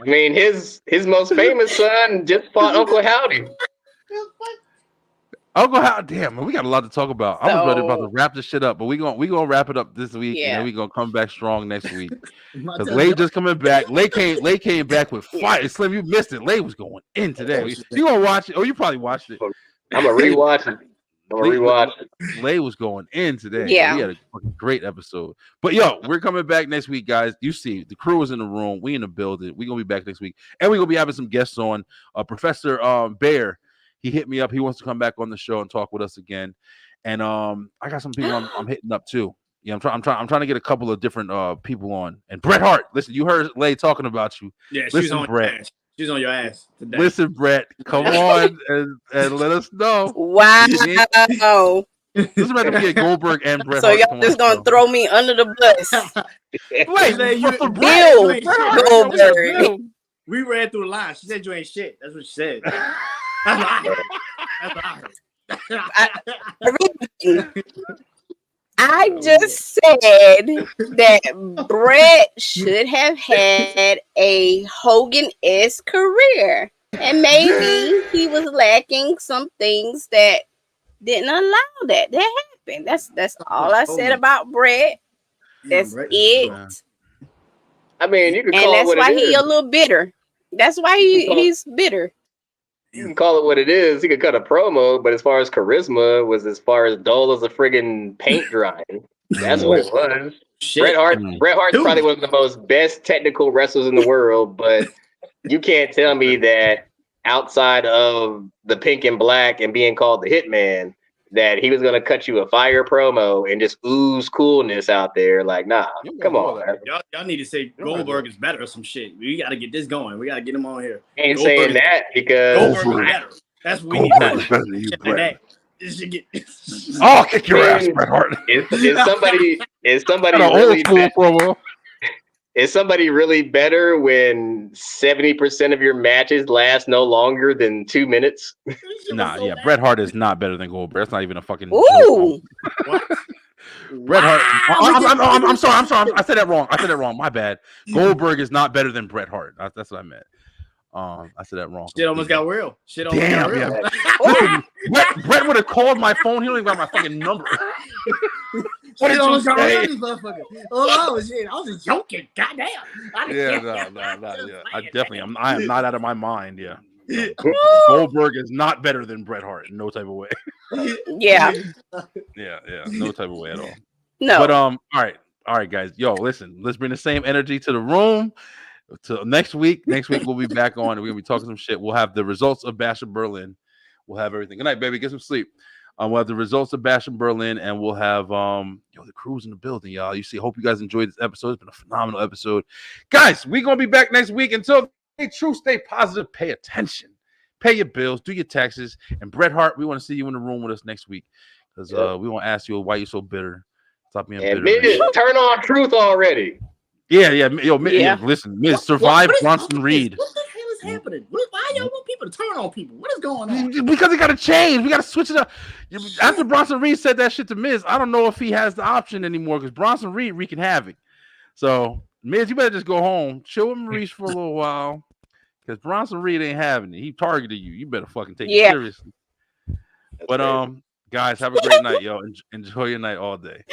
[SPEAKER 11] I mean, his most famous son just fought Uncle Howdy.
[SPEAKER 2] Uncle Howdy, damn, man, we got a lot to talk about. I was ready about to wrap this shit up, but we gonna wrap it up this week, and then we gonna come back strong next week. Because Lay just coming back. Lay came back with fire. Slim, you missed it. Lay was going in today. You gonna watch it? Oh, you probably watched it.
[SPEAKER 11] I'm gonna rewatch it.
[SPEAKER 2] Lay was going in today.
[SPEAKER 10] Yeah,
[SPEAKER 2] we had a fucking great episode. But yo, we're coming back next week, guys. You see, the crew is in the room. We in the building. We gonna be back next week, and we gonna be having some guests on. Professor Bear, he hit me up. He wants to come back on the show and talk with us again. And I got some people I'm hitting up too. Yeah, I'm trying to get a couple of different people on. And Bret Hart, listen, you heard Lay talking about you.
[SPEAKER 9] Yeah,
[SPEAKER 2] listen, Bret.
[SPEAKER 9] She's on your ass today.
[SPEAKER 2] Listen, Brett, come on and let us know.
[SPEAKER 10] Wow.
[SPEAKER 2] This is about to be a Goldberg and Bret
[SPEAKER 10] So
[SPEAKER 2] Hart.
[SPEAKER 10] y'all just gonna throw me under the bus.
[SPEAKER 2] Wait,
[SPEAKER 10] Bill Goldberg.
[SPEAKER 9] We read through the line. She said you ain't shit. That's what she said. That's what I heard.
[SPEAKER 10] I just said that Brett should have had a Hogan-esque career. And maybe he was lacking some things that didn't allow that to happen. That's all I said about Brett. That's it.
[SPEAKER 11] I mean, you could
[SPEAKER 10] and
[SPEAKER 11] call it
[SPEAKER 10] that's
[SPEAKER 11] what
[SPEAKER 10] why
[SPEAKER 11] it
[SPEAKER 10] he
[SPEAKER 11] is.
[SPEAKER 10] a little bitter. That's why he's bitter.
[SPEAKER 11] You can call it what it is. He could cut a promo, but as far as charisma, was as far as dull as a friggin' paint drying. That's what it was.
[SPEAKER 9] Shit.
[SPEAKER 11] Bret Hart's probably one of the most best technical wrestlers in the world, but you can't tell me that outside of the pink and black and being called the Hitman, that he was going to cut you a fire promo and just ooze coolness out there. Like, nah, come on, man.
[SPEAKER 9] Y'all need to say Goldberg is better or some shit. We got to get this going. We got to get him on here.
[SPEAKER 11] Ain't
[SPEAKER 9] Goldberg
[SPEAKER 11] saying that because
[SPEAKER 9] Goldberg is better. That's what we need
[SPEAKER 2] Goldberg
[SPEAKER 9] to
[SPEAKER 2] is better than you, Brett.
[SPEAKER 9] I'll
[SPEAKER 2] kick your ass, Bret Hart.
[SPEAKER 11] Is somebody
[SPEAKER 2] Got an
[SPEAKER 11] really
[SPEAKER 2] old school promo.
[SPEAKER 11] Is somebody really better when 70% of your matches last no longer than 2 minutes?
[SPEAKER 2] Nah, yeah, Bret Hart is not better than Goldberg. That's not even a fucking
[SPEAKER 10] Ooh.
[SPEAKER 2] Bret Hart. I'm sorry. I said that wrong. My bad. Goldberg is not better than Bret Hart. That's what I meant. I said that wrong.
[SPEAKER 9] Shit almost got real.
[SPEAKER 2] Damn, yeah. Brett would have called my phone. He don't even got my fucking number. What did you say?
[SPEAKER 9] Oh shit! I was just joking. Goddamn.
[SPEAKER 2] Yeah. I am not out of my mind. Yeah. Goldberg is not better than Bret Hart in no type of way.
[SPEAKER 10] Yeah.
[SPEAKER 2] Yeah. No type of way at all.
[SPEAKER 10] No.
[SPEAKER 2] But all right, guys. Yo, listen. Let's bring the same energy to the room. Till next week. Next week we'll be back on. And we're gonna be talking some shit. We'll have the results of Bash of Berlin. We'll have everything. Good night, baby. Get some sleep. We'll have the results of Bash in Berlin, and we'll have the crew's in the building, y'all. You see, hope you guys enjoyed this episode. It's been a phenomenal episode. Guys, we're gonna be back next week. Until stay true, stay positive, pay attention, pay your bills, do your taxes. And Bret Hart, we want to see you in the room with us next week. Because we want to ask you why you're so bitter. Stop being bitter.
[SPEAKER 11] Miz, turn on Truth already.
[SPEAKER 2] Yeah. Yo, listen, Miz survived Bronson Reed.
[SPEAKER 9] What the hell is happening? Why y'all want people to turn on people? What is going on?
[SPEAKER 2] Because it got to change. We got to switch it up. After Bronson Reed said that shit to Miz, I don't know if he has the option anymore because Bronson Reed wreaking havoc. So, Miz, you better just go home, chill with Maurice for a little while because Bronson Reed ain't having it. He targeted you. You better fucking take it seriously. But, guys, have a great night, yo. Enjoy your night all day.